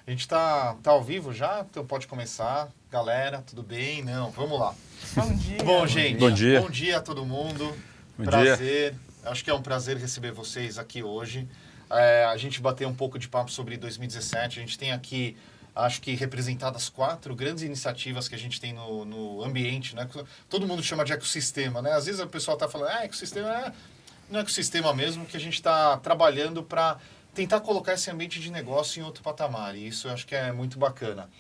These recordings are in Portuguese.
A gente tá ao vivo já, então pode começar. Galera, tudo bem? Não, vamos lá. Bom dia. Bom, gente, Bom dia. Bom dia a todo mundo. Bom Prazer. Acho que é um prazer receber vocês aqui hoje. A gente bateu um pouco de papo sobre 2017. A gente tem aqui, acho que representadas 4 grandes iniciativas que a gente tem no ambiente, né? Todo mundo chama de ecossistema, né? Às vezes o pessoal está falando, ecossistema não é ecossistema mesmo, que a gente está trabalhando para tentar colocar esse ambiente de negócio em outro patamar. E isso eu acho que é muito bacana.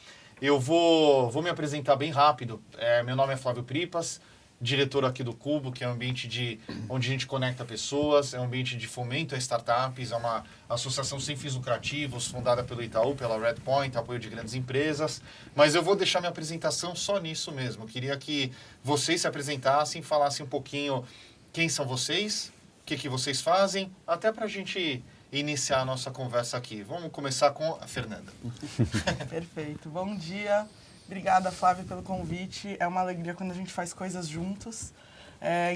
Eu vou me apresentar bem rápido. Meu nome é Flávio Pripas, diretor aqui do Cubo, que é um ambiente onde a gente conecta pessoas, é um ambiente de fomento a startups, é uma associação sem fins lucrativos, fundada pelo Itaú, pela Redpoint, apoio de grandes empresas. Mas eu vou deixar minha apresentação só nisso mesmo. Eu queria que vocês se apresentassem, falassem um pouquinho quem são vocês, o que vocês fazem, até para a gente iniciar a nossa conversa aqui. Vamos começar com a Fernanda. Perfeito. Bom dia. Obrigada, Flávia, pelo convite. É uma alegria quando a gente faz coisas juntos.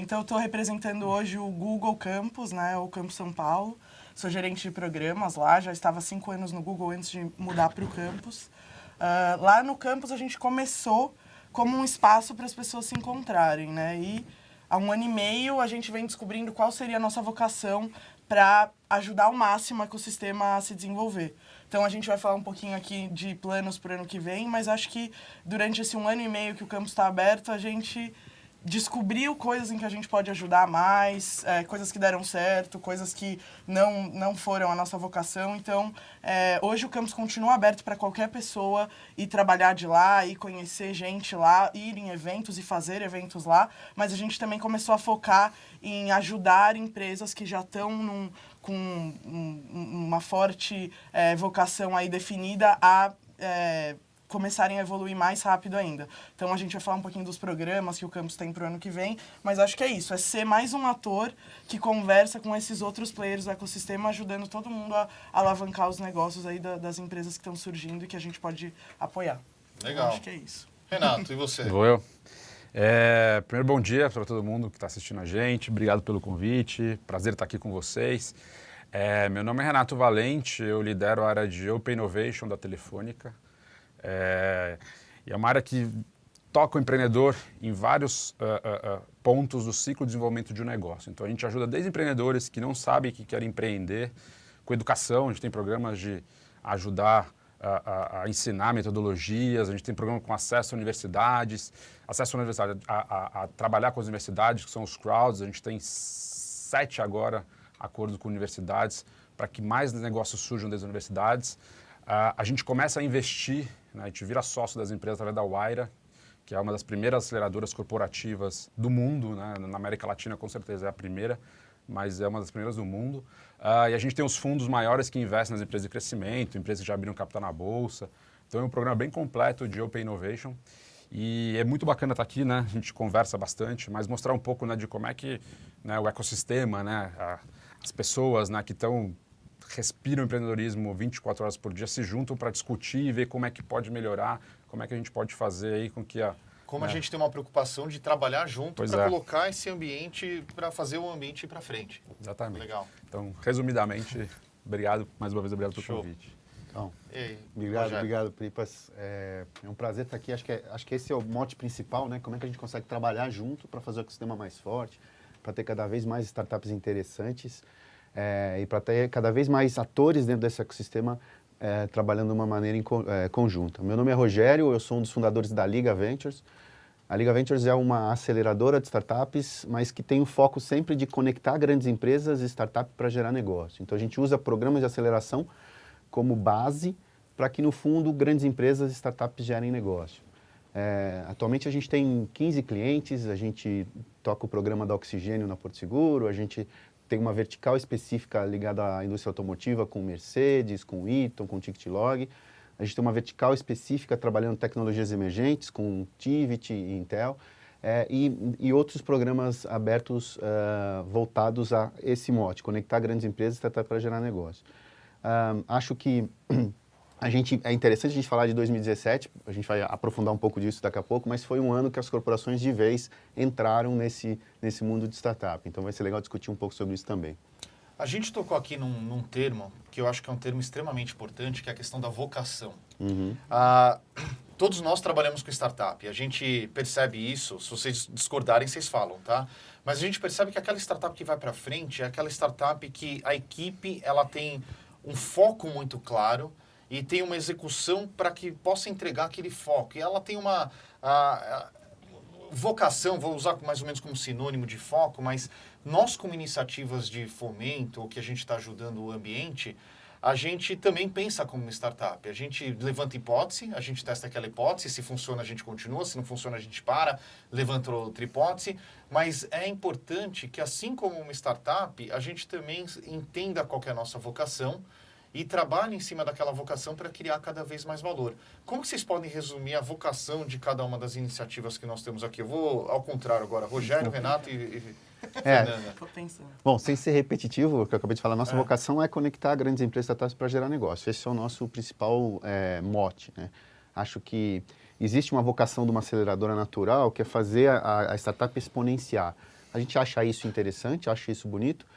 Então, eu estou representando hoje o Google Campus, né, o Campus São Paulo. Sou gerente de programas lá, já estava há 5 anos no Google antes de mudar para o campus. Lá no campus, a gente começou como um espaço para as pessoas se encontrarem, né? E há 1 ano e meio, a gente vem descobrindo qual seria a nossa vocação para ajudar ao máximo o ecossistema a se desenvolver. Então, a gente vai falar um pouquinho aqui de planos para o ano que vem, mas acho que durante esse 1 ano e meio que o campus está aberto, a gente descobriu coisas em que a gente pode ajudar mais, coisas que deram certo, coisas que não foram a nossa vocação. Então, hoje o campus continua aberto para qualquer pessoa ir trabalhar de lá, ir conhecer gente lá, ir em eventos e fazer eventos lá, mas a gente também começou a focar em ajudar empresas que já estão com uma forte vocação aí definida a começarem a evoluir mais rápido ainda. Então, a gente vai falar um pouquinho dos programas que o campus tem para o ano que vem, mas acho que é isso, é ser mais um ator que conversa com esses outros players do ecossistema, ajudando todo mundo a alavancar os negócios aí das empresas que estão surgindo e que a gente pode apoiar. Legal. Então, acho que é isso. Renato, e você? Vou eu. Primeiro, bom dia para todo mundo que está assistindo a gente. Obrigado pelo convite. Prazer estar aqui com vocês. Meu nome é Renato Valente, eu lidero a área de Open Innovation da Telefônica. E é uma área que toca o empreendedor em vários pontos do ciclo de desenvolvimento de um negócio. Então, a gente ajuda desde empreendedores que não sabem que querem empreender, com educação, a gente tem programas de ajudar a ensinar metodologias, a gente tem programa com acesso a universidades, a trabalhar com as universidades, que são os crowds, a gente tem 7 agora acordos com universidades para que mais negócios surjam das universidades. A gente começa a investir, né, a gente vira sócio das empresas através da Wayra, que é uma das primeiras aceleradoras corporativas do mundo, né, na América Latina com certeza é a primeira, mas é uma das primeiras do mundo. E a gente tem os fundos maiores que investem nas empresas de crescimento, empresas que já abriram capital na bolsa. Então é um programa bem completo de Open Innovation. E é muito bacana estar aqui, né? A gente conversa bastante, mas mostrar um pouco, né, de como é que, né, o ecossistema, né, as pessoas, né, que respiram empreendedorismo 24 horas por dia, se juntam para discutir e ver como é que pode melhorar, como é que a gente pode fazer aí com que Como a gente tem uma preocupação de trabalhar junto para colocar esse ambiente, para fazer o ambiente ir para frente. Exatamente. Legal. Então, resumidamente, obrigado, mais uma vez, obrigado pelo Show. convite. Então, Ei, obrigado, Pripas. É um prazer estar aqui. Acho que esse é o mote principal, né? Como é que a gente consegue trabalhar junto para fazer o ecossistema mais forte, para ter cada vez mais startups interessantes e para ter cada vez mais atores dentro desse ecossistema trabalhando de uma maneira conjunta. Meu nome é Rogério, eu sou um dos fundadores da Liga Ventures. A Liga Ventures é uma aceleradora de startups, mas que tem o foco sempre de conectar grandes empresas e startups para gerar negócio. Então, a gente usa programas de aceleração como base para que, no fundo, grandes empresas e startups gerem negócio. Atualmente, a gente tem 15 clientes, a gente toca o programa da Oxigênio na Porto Seguro, a gente tem uma vertical específica ligada à indústria automotiva com Mercedes, com Eaton, com Ticktlog. A gente tem uma vertical específica trabalhando tecnologias emergentes com Tivit e Intel e outros programas abertos voltados a esse mote, conectar grandes empresas para gerar negócio. Acho que é interessante a gente falar de 2017, a gente vai aprofundar um pouco disso daqui a pouco, mas foi um ano que as corporações de vez entraram nesse mundo de startup. Então vai ser legal discutir um pouco sobre isso também. A gente tocou aqui num termo que eu acho que é um termo extremamente importante, que é a questão da vocação. Todos nós trabalhamos com startup. A gente percebe isso, se vocês discordarem, vocês falam, tá? Mas a gente percebe que aquela startup que vai para frente é aquela startup que a equipe ela tem um foco muito claro e tem uma execução para que possa entregar aquele foco. E ela tem uma vocação, vou usar mais ou menos como sinônimo de foco, mas nós como iniciativas de fomento, ou que a gente está ajudando o ambiente, a gente também pensa como uma startup. A gente levanta hipótese, a gente testa aquela hipótese, se funciona a gente continua, se não funciona a gente para, levanta outra hipótese, mas é importante que assim como uma startup, a gente também entenda qual que é a nossa vocação e trabalhe em cima daquela vocação para criar cada vez mais valor. Como que vocês podem resumir a vocação de cada uma das iniciativas que nós temos aqui? Eu vou ao contrário agora, Rogério, Renato e Fernanda. Tô pensando. Bom, sem ser repetitivo, o que eu acabei de falar, nossa vocação é conectar grandes empresas startups para gerar negócio. Esse é o nosso principal mote, né? Acho que existe uma vocação de uma aceleradora natural que é fazer a startup exponenciar. A gente acha isso interessante, acha isso bonito,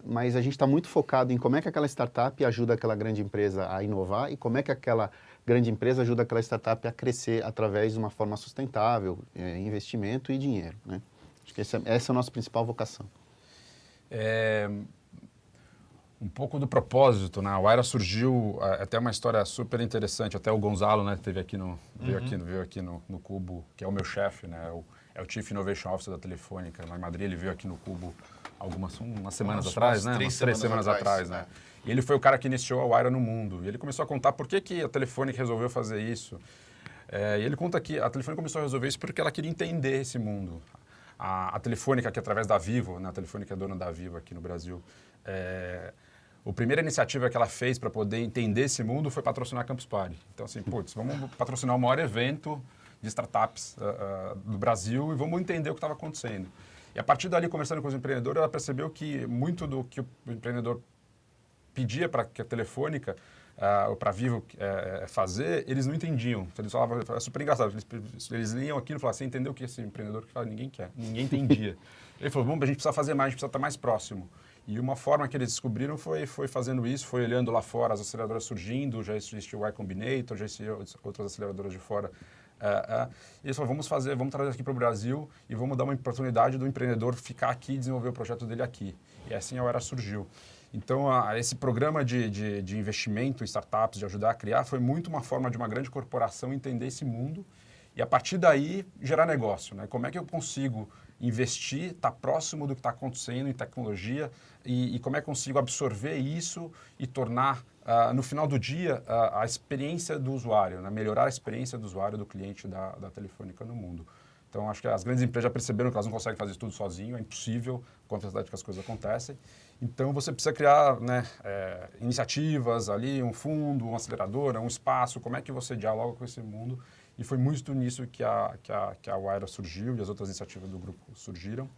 mas a gente está muito focado em como é que aquela startup ajuda aquela grande empresa a inovar e como é que aquela grande empresa ajuda aquela startup a crescer através de uma forma sustentável, investimento e dinheiro, né? Acho que essa é a nossa principal vocação. Um pouco do propósito, né? A Wayra surgiu, até uma história super interessante, até o Gonzalo, né, veio aqui no Cubo, que é o meu chefe, né? É o Chief Innovation Officer da Telefônica, lá em Madrid. Ele veio aqui no Cubo umas semanas atrás, né? Umas 3 semanas atrás, né? E ele foi o cara que iniciou a Wayra no mundo. E ele começou a contar por que a Telefônica resolveu fazer isso. E ele conta que a Telefônica começou a resolver isso porque ela queria entender esse mundo. A Telefônica, que através da Vivo, né? A Telefônica é dona da Vivo aqui no Brasil, a primeira iniciativa que ela fez para poder entender esse mundo foi patrocinar a Campus Party. Então, assim, vamos patrocinar o maior evento de startups do Brasil e vamos entender o que estava acontecendo. E a partir dali, conversando com os empreendedores, ela percebeu que muito do que o empreendedor pedia para que a Telefônica ou para a Vivo fazer, eles não entendiam. Então, eles falavam, é super engraçado, eles liam aquilo e falavam, você entendeu o que esse empreendedor que fala? Ninguém quer, ninguém entendia. Ele falou, a gente precisa fazer mais, a gente precisa estar mais próximo. E uma forma que eles descobriram foi fazendo isso, foi olhando lá fora as aceleradoras surgindo, já existiu o Y Combinator, já existiam outras aceleradoras de fora. E eles falaram, vamos trazer aqui para o Brasil e vamos dar uma oportunidade do empreendedor ficar aqui e desenvolver o projeto dele aqui. E assim a Wayra surgiu. Então, esse programa de investimento em startups, de ajudar a criar, foi muito uma forma de uma grande corporação entender esse mundo e, a partir daí, gerar negócio, né? Como é que eu consigo investir, estar próximo do que está acontecendo em tecnologia e como é que eu consigo absorver isso e tornar, no final do dia, a experiência do usuário, né? Melhorar a experiência do usuário, do cliente da Telefônica no mundo. Então, acho que as grandes empresas já perceberam que elas não conseguem fazer tudo sozinho, é impossível com a velocidade que as coisas acontecem. Então, você precisa criar, né, iniciativas ali, um fundo, uma aceleradora, um espaço, como é que você dialoga com esse mundo. E foi muito nisso que a Wayra surgiu e as outras iniciativas do grupo surgiram.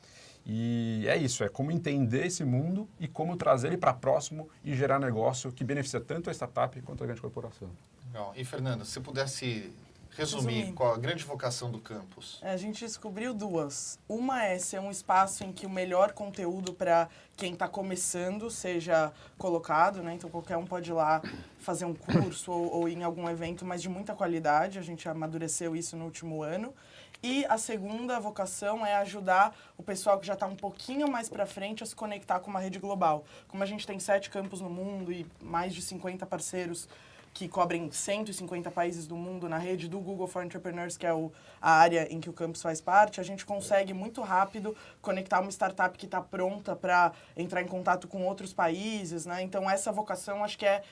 E é isso, é como entender esse mundo e como trazer ele para próximo e gerar negócio que beneficia tanto a startup quanto a grande corporação. Legal. E, Fernanda, se você pudesse resumir qual a grande vocação do campus? A gente descobriu duas. Uma é ser um espaço em que o melhor conteúdo para quem está começando seja colocado, né? Então qualquer um pode ir lá fazer um curso ou ir em algum evento, mas de muita qualidade. A gente amadureceu isso no último ano. E a segunda vocação é ajudar o pessoal que já está um pouquinho mais para frente a se conectar com uma rede global. Como a gente tem 7 campos no mundo e mais de 50 parceiros que cobrem 150 países do mundo na rede do Google for Entrepreneurs, que é a área em que o campus faz parte, a gente consegue muito rápido conectar uma startup que está pronta para entrar em contato com outros países, né? Então, essa vocação acho que é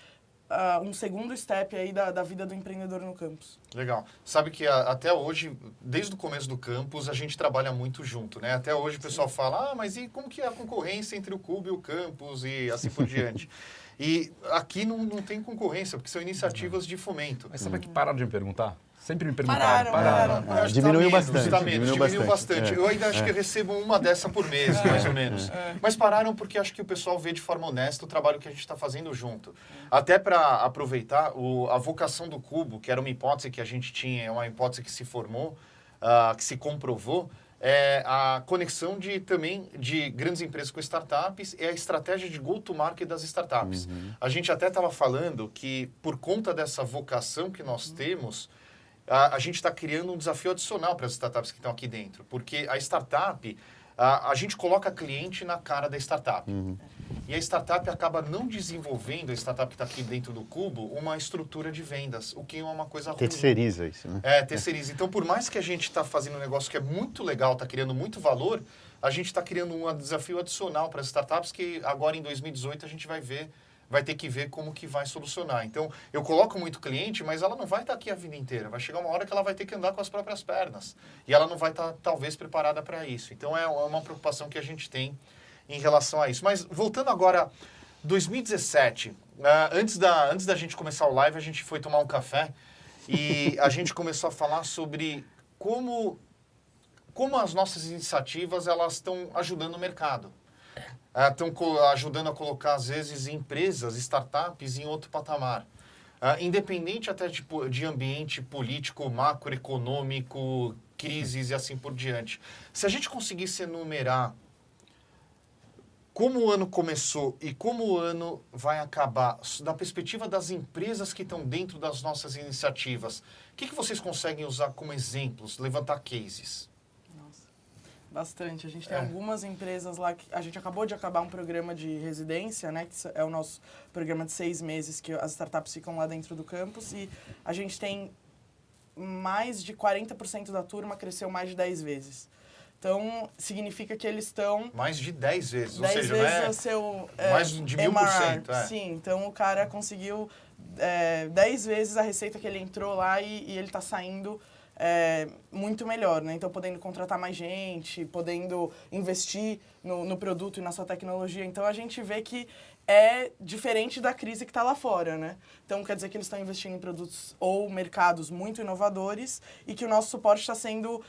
um segundo step aí da vida do empreendedor no campus. Legal. Sabe que até hoje, desde o começo do campus, a gente trabalha muito junto, né? Até hoje o pessoal fala, mas e como que é a concorrência entre o Cubo e o campus e assim por diante? E aqui não tem concorrência, porque são iniciativas de fomento. Mas sabe que pararam de me perguntar? Sempre me perguntaram. Pararam. Diminuiu bastante. Diminuiu bastante. Eu ainda acho que eu recebo uma dessa por mês, mais ou menos. Mas pararam porque acho que o pessoal vê de forma honesta o trabalho que a gente está fazendo junto. Até para aproveitar, a vocação do Cubo, que era uma hipótese que a gente tinha, uma hipótese que se formou, que se comprovou, é a conexão também de grandes empresas com startups e a estratégia de go-to-market das startups. A gente até estava falando que, por conta dessa vocação que nós temos, a gente está criando um desafio adicional para as startups que estão aqui dentro. Porque a startup, a gente coloca cliente na cara da startup. E a startup acaba não desenvolvendo, a startup que está aqui dentro do Cubo, uma estrutura de vendas, o que é uma coisa ruim. Terceiriza isso, né? Terceiriza. Então, por mais que a gente está fazendo um negócio que é muito legal, está criando muito valor, a gente está criando um desafio adicional para as startups que agora em 2018 a gente vai ter que ver como que vai solucionar. Então, eu coloco muito cliente, mas ela não vai estar aqui a vida inteira. Vai chegar uma hora que ela vai ter que andar com as próprias pernas. E ela não vai estar, talvez, preparada para isso. Então, é uma preocupação que a gente tem em relação a isso. Mas, voltando agora, 2017, antes da gente começar o live, a gente foi tomar um café e a gente começou a falar sobre como as nossas iniciativas elas estão ajudando o mercado. Estão ajudando a colocar, às vezes, empresas, startups em outro patamar. Independente até de ambiente político, macroeconômico, crises e assim por diante. Se a gente conseguisse enumerar como o ano começou e como o ano vai acabar, da perspectiva das empresas que estão dentro das nossas iniciativas, o que vocês conseguem usar como exemplos, levantar cases? Nossa, bastante. A gente tem algumas empresas lá que a gente acabou de acabar um programa de residência, né? Que é o nosso programa de 6 meses que as startups ficam lá dentro do campus e a gente tem mais de 40% da turma cresceu mais de 10 vezes. Então, significa que eles estão... Mais de 10 vezes, 10 ou seja, vezes não é... o seu mais de 1000%. Sim, então o cara conseguiu 10 vezes a receita que ele entrou lá e ele está saindo muito melhor, né? Então, podendo contratar mais gente, podendo investir no produto e na sua tecnologia. Então, a gente vê que é diferente da crise que está lá fora, né? Então, quer dizer que eles estão investindo em produtos ou mercados muito inovadores e que o nosso suporte está sendo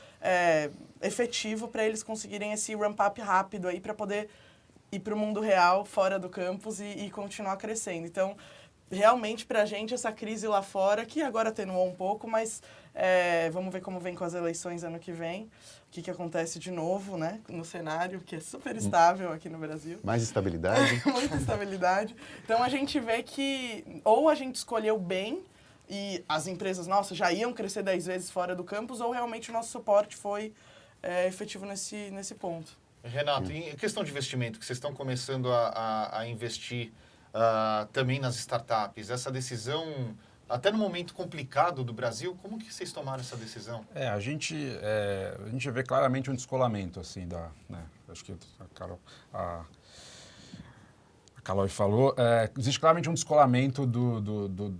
efetivo para eles conseguirem esse ramp-up rápido aí para poder ir para o mundo real, fora do campus e continuar crescendo. Então, realmente, para a gente, essa crise lá fora, que agora atenuou um pouco, mas vamos ver como vem com as eleições ano que vem, o que acontece de novo, né, no cenário, que é super estável aqui no Brasil. Mais estabilidade. Muita estabilidade. Então, a gente vê que ou a gente escolheu bem e as empresas, nossa, já iam crescer 10 vezes fora do campus, ou realmente o nosso suporte foi efetivo nesse ponto. Renato, em questão de investimento, que vocês estão começando a investir também nas startups, essa decisão, até no momento complicado do Brasil, como que vocês tomaram essa decisão? A gente vê claramente um descolamento, assim, acho que a Caloi falou, existe claramente um descolamento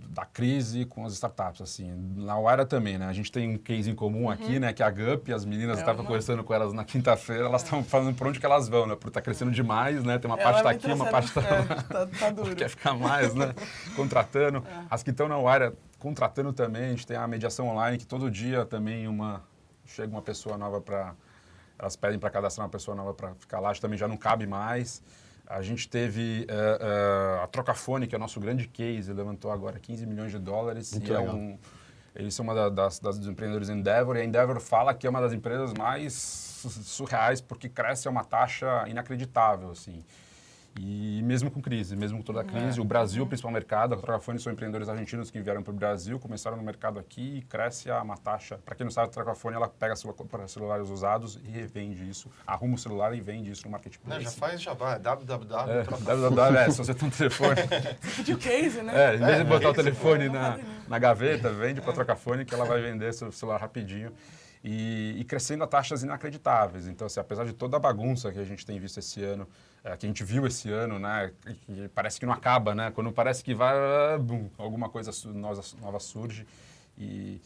da crise com as startups, assim, na Wire também, né? A gente tem um case em comum aqui, né, que é a Gup, as meninas, eu estava conversando com elas na quinta-feira, elas estavam falando por onde que elas vão, né? Porque está crescendo demais, né? Tem uma parte está aqui, uma parte está lá. Tá duro. Quer ficar mais, né? Contratando. As que estão na Wire contratando também, a gente tem a mediação online, que todo dia também chega uma pessoa nova elas pedem para cadastrar uma pessoa nova para ficar lá, também já não cabe mais. A gente teve a Trocafone, que é o nosso grande case, levantou agora 15 milhões de dólares. Muito legal. Eles são uma das empreendedores Endeavor, e a Endeavor fala que é uma das empresas mais surreais, porque cresce a uma taxa inacreditável, assim. E mesmo com crise, mesmo com toda a crise, o Brasil, o principal mercado, a Trocafone são empreendedores argentinos que vieram para o Brasil, começaram no mercado aqui e cresce a uma taxa. Para quem não sabe, a Trocafone, ela pega celulares usados e revende isso, arruma o celular e vende isso no marketplace. Não, já faz jabá, www, se você tem um telefone. Pediu case, né? Em vez de botar o telefone na gaveta, vende para a Trocafone que ela vai vender seu celular rapidinho. E crescendo a taxas inacreditáveis. Então, assim, apesar de toda a bagunça que a gente tem visto esse ano, que a gente viu esse ano, né, que parece que não acaba, né? Quando parece que vai, alguma coisa nova surge e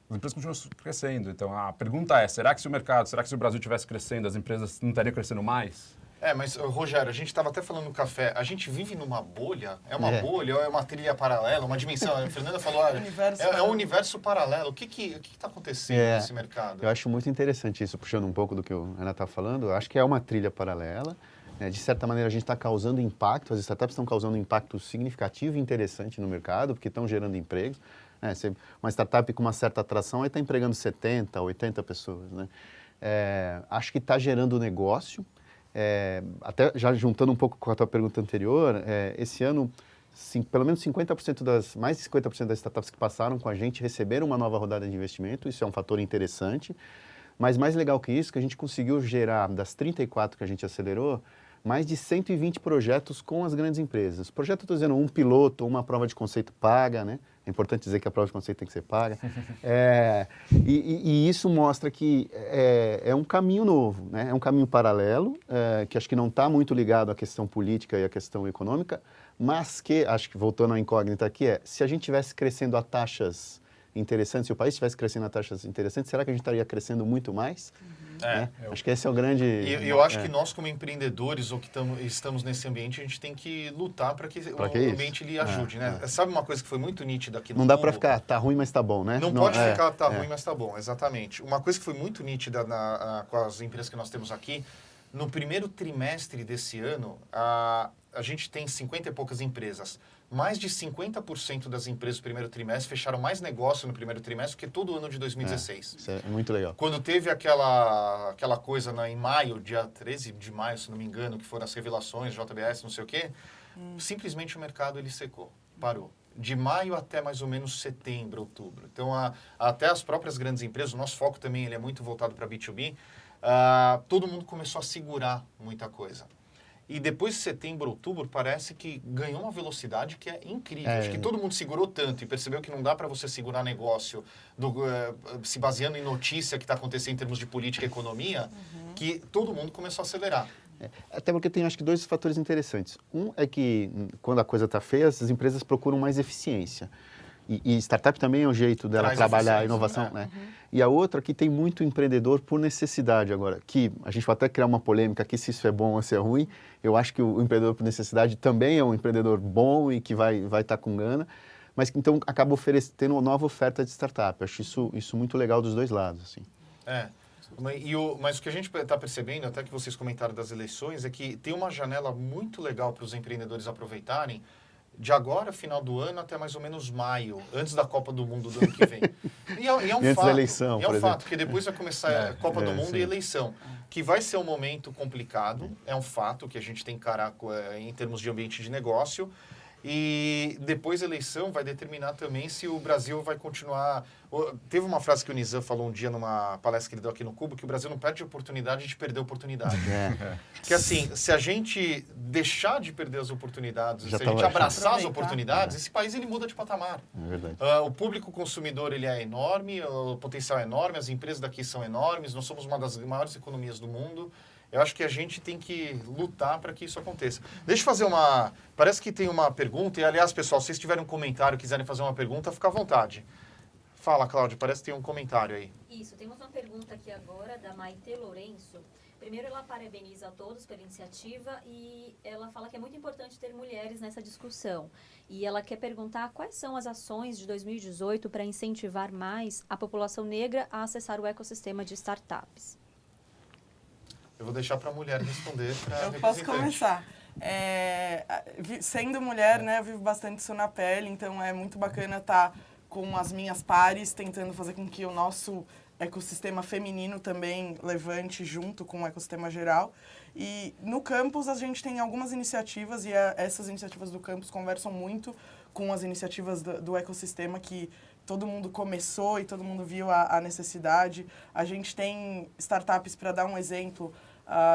as empresas continuam crescendo. Então, a pergunta é, será que se o Brasil estivesse crescendo, as empresas não estariam crescendo mais? Mas, Rogério, a gente estava até falando no café, a gente vive numa bolha? É uma bolha ou é uma trilha paralela, uma dimensão? A Fernanda falou, é um universo paralelo. O que está acontecendo nesse mercado? Eu acho muito interessante isso, puxando um pouco do que o Renato estava falando. Eu acho que é uma trilha paralela. De certa maneira, a gente está causando impacto, as startups estão causando um impacto significativo e interessante no mercado, porque estão gerando empregos. Uma startup com uma certa atração está empregando 70, 80 pessoas, né? acho que está gerando negócio. Até já juntando um pouco com a tua pergunta anterior, esse ano, pelo menos mais de 50% das startups que passaram com a gente receberam uma nova rodada de investimento. Isso é um fator interessante. Mas mais legal que isso, que a gente conseguiu gerar, das 34 que a gente acelerou, mais de 120 projetos com as grandes empresas. Projeto, estou dizendo, um piloto, uma prova de conceito paga, né? É importante dizer que a prova de conceito tem que ser paga. E isso mostra que é um caminho novo, né? É um caminho paralelo, que acho que não está muito ligado à questão política e à questão econômica, mas que, acho que voltando à incógnita aqui, se a gente estivesse crescendo a taxas interessantes, se o país estivesse crescendo a taxas interessantes, será que a gente estaria crescendo muito mais? Acho que esse é o grande... E eu acho que nós, como empreendedores, ou que estamos nesse ambiente, a gente tem que lutar para que o ambiente lhe ajude, né? Sabe uma coisa que foi muito nítida aqui no Não dá para ficar, tá ruim, mas tá bom, né? Não pode ficar, tá ruim, mas tá bom, exatamente. Uma coisa que foi muito nítida com as empresas que nós temos aqui, no primeiro trimestre desse ano, a gente tem 50 e poucas empresas. Mais de 50% das empresas do primeiro trimestre fecharam mais negócio no primeiro trimestre do que todo o ano de 2016. Isso é muito legal. Quando teve aquela coisa em maio, dia 13 de maio, se não me engano, que foram as revelações, JBS, não sei o quê, simplesmente o mercado ele secou, parou. De maio até mais ou menos setembro, outubro. Então, até as próprias grandes empresas, o nosso foco também ele é muito voltado para B2B, todo mundo começou a segurar muita coisa. E depois de setembro, outubro, parece que ganhou uma velocidade que é incrível. Acho que todo mundo segurou tanto e percebeu que não dá para você segurar negócio se baseando em notícia que está acontecendo em termos de política e economia, que todo mundo começou a acelerar. Até porque tem, acho que, dois fatores interessantes. Um é que, quando a coisa está feia, as empresas procuram mais eficiência. E startup também é um jeito dela trabalhar a inovação, né? E a outra, que tem muito empreendedor por necessidade agora, que a gente vai até criar uma polêmica aqui se isso é bom ou se é ruim. Eu acho que o empreendedor por necessidade também é um empreendedor bom e que vai estar com gana, mas que então acaba tendo uma nova oferta de startup. Eu acho isso muito legal dos dois lados, assim. Mas o que a gente está percebendo, até que vocês comentaram das eleições, é que tem uma janela muito legal para os empreendedores aproveitarem, de agora, final do ano, até mais ou menos maio, antes da Copa do Mundo do ano que vem. E é um antes fato. da eleição, e é um fato, porque depois vai começar a Copa do Mundo sim. e eleição, que vai ser um momento complicado, é um fato que a gente tem que encarar em termos de ambiente de negócio, e depois a eleição vai determinar também se o Brasil vai continuar... Teve uma frase que o Nizam falou um dia numa palestra que ele deu aqui no Cubo, que o Brasil não perde a oportunidade de perder a oportunidade. Que assim, se a gente deixar de perder as oportunidades, se a gente abraçar as oportunidades, esse país ele muda de patamar. É verdade. O público consumidor ele é enorme, o potencial é enorme, as empresas daqui são enormes, nós somos uma das maiores economias do mundo. Eu acho que a gente tem que lutar para que isso aconteça. Deixa eu fazer Parece que tem uma pergunta, e aliás, pessoal, se vocês tiverem um comentário, quiserem fazer uma pergunta, fica à vontade. Fala, Cláudia, parece que tem um comentário aí. Isso, temos uma pergunta aqui agora da Maite Lourenço. Primeiro, ela parabeniza a todos pela iniciativa e ela fala que é muito importante ter mulheres nessa discussão. E ela quer perguntar quais são as ações de 2018 para incentivar mais a população negra a acessar o ecossistema de startups. Eu vou deixar para a mulher responder. Eu posso começar. Sendo mulher, né, eu vivo bastante isso na pele, então é muito bacana estar com as minhas pares, tentando fazer com que o nosso ecossistema feminino também levante junto com o ecossistema geral. E no campus a gente tem algumas iniciativas e essas iniciativas do campus conversam muito com as iniciativas do ecossistema que todo mundo começou e todo mundo viu a necessidade. A gente tem startups, para dar um exemplo,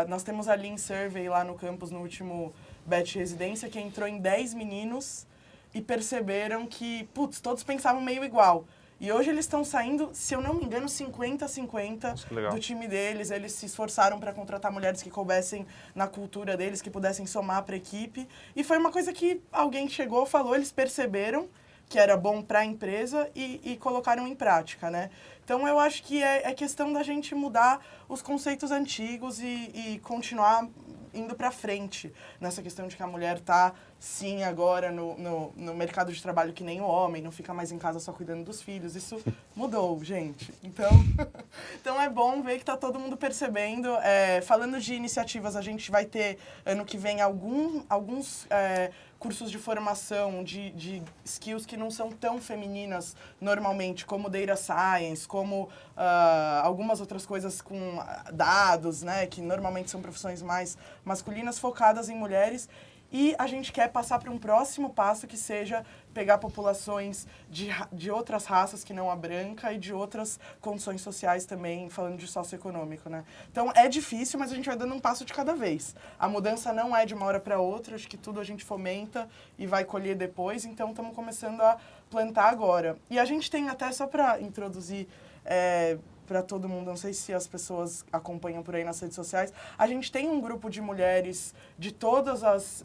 nós temos a Lean Survey lá no campus, no último batch de residência, que entrou em 10 meninos e perceberam que, todos pensavam meio igual. E hoje eles estão saindo, se eu não me engano, 50-50 do time deles. Eles se esforçaram para contratar mulheres que coubessem na cultura deles, que pudessem somar para a equipe. E foi uma coisa que alguém chegou, falou, eles perceberam que era bom para a empresa e colocaram em prática, né? Então, eu acho que é questão da gente mudar os conceitos antigos e continuar indo para frente nessa questão de que a mulher está sim agora no mercado de trabalho que nem o homem, não fica mais em casa só cuidando dos filhos. Isso mudou, gente. Então é bom ver que está todo mundo percebendo. Falando de iniciativas, a gente vai ter ano que vem alguns cursos de formação de skills que não são tão femininas normalmente, como data science, como algumas outras coisas com dados, né, que normalmente são profissões mais masculinas, focadas em mulheres. E a gente quer passar para um próximo passo que seja pegar populações de outras raças que não a branca e de outras condições sociais também, falando de socioeconômico, né? Então é difícil, mas a gente vai dando um passo de cada vez. A mudança não é de uma hora para outra, acho que tudo a gente fomenta e vai colher depois, então estamos começando a plantar agora. E a gente tem até, só para introduzir para todo mundo, não sei se as pessoas acompanham por aí nas redes sociais, a gente tem um grupo de mulheres de todas as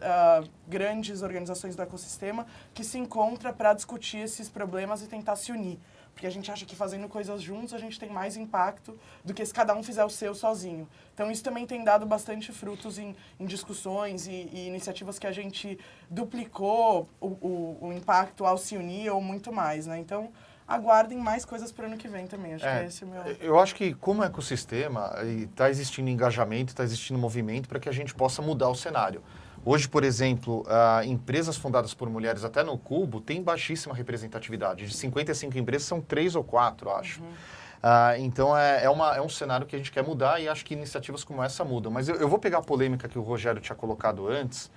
grandes organizações do ecossistema que se encontra para discutir esses problemas e tentar se unir. Porque a gente acha que fazendo coisas juntos a gente tem mais impacto do que se cada um fizer o seu sozinho. Então isso também tem dado bastante frutos em discussões e iniciativas que a gente duplicou o impacto ao se unir ou muito mais, né? Então, aguardem mais coisas para o ano que vem também. Acho que esse é o meu... Eu acho que, como ecossistema, está existindo engajamento, está existindo movimento para que a gente possa mudar o cenário. Hoje, por exemplo, empresas fundadas por mulheres, até no Cubo, têm baixíssima representatividade. De 55 empresas, são 3 ou 4, acho. Então, é um cenário que a gente quer mudar e acho que iniciativas como essa mudam. Mas eu vou pegar a polêmica que o Rogério tinha colocado antes,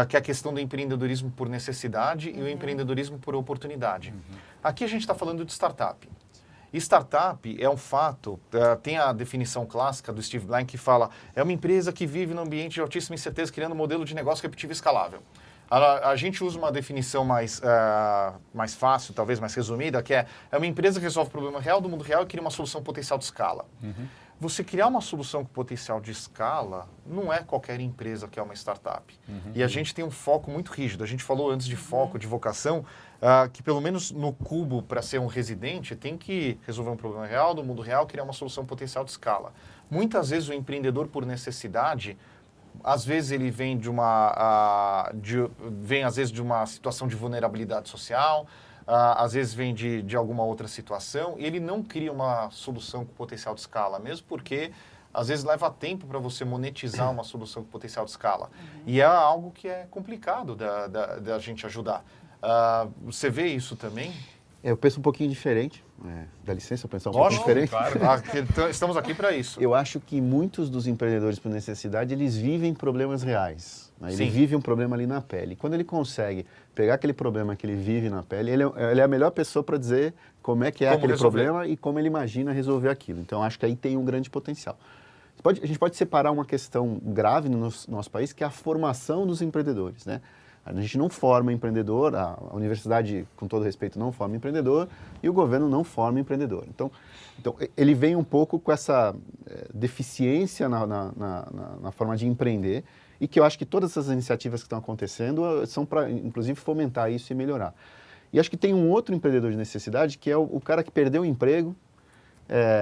que é a questão do empreendedorismo por necessidade e o empreendedorismo por oportunidade. Aqui a gente está falando de startup. Startup é um fato, tem a definição clássica do Steve Blank que fala, é uma empresa que vive num ambiente de altíssima incerteza, criando um modelo de negócio repetível e escalável. A gente usa uma definição mais fácil, talvez mais resumida, que é uma empresa que resolve o problema real do mundo real e cria uma solução potencial de escala. Você criar uma solução com potencial de escala não é qualquer empresa que é uma startup. E a gente tem um foco muito rígido. A gente falou antes de foco, de vocação, que pelo menos no Cubo, para ser um residente, tem que resolver um problema real, do mundo real, criar uma solução potencial de escala. Muitas vezes o empreendedor, por necessidade, às vezes ele vem às vezes de uma situação de vulnerabilidade social, às vezes vem de alguma outra situação, e ele não cria uma solução com potencial de escala, mesmo porque às vezes leva tempo para você monetizar uma solução com potencial de escala. E é algo que é complicado da gente ajudar. Você vê isso também? Eu penso um pouquinho diferente. Dá licença eu pensar um pouquinho diferente? Claro. Estamos aqui para isso. Eu acho que muitos dos empreendedores por necessidade, eles vivem problemas reais. Né? Ele vive um problema ali na pele. Quando ele consegue pegar aquele problema que ele vive na pele, ele é a melhor pessoa para dizer como é que é aquele problema e como ele imagina resolver aquilo. Então, acho que aí tem um grande potencial. A gente pode separar uma questão grave no nosso país, que é a formação dos empreendedores, né? A gente não forma empreendedor, a universidade, com todo respeito, não forma empreendedor e o governo não forma empreendedor. Então ele vem um pouco com essa deficiência na forma de empreender e que eu acho que todas essas iniciativas que estão acontecendo são para, inclusive, fomentar isso e melhorar. E acho que tem um outro empreendedor de necessidade, que é o cara que perdeu o emprego,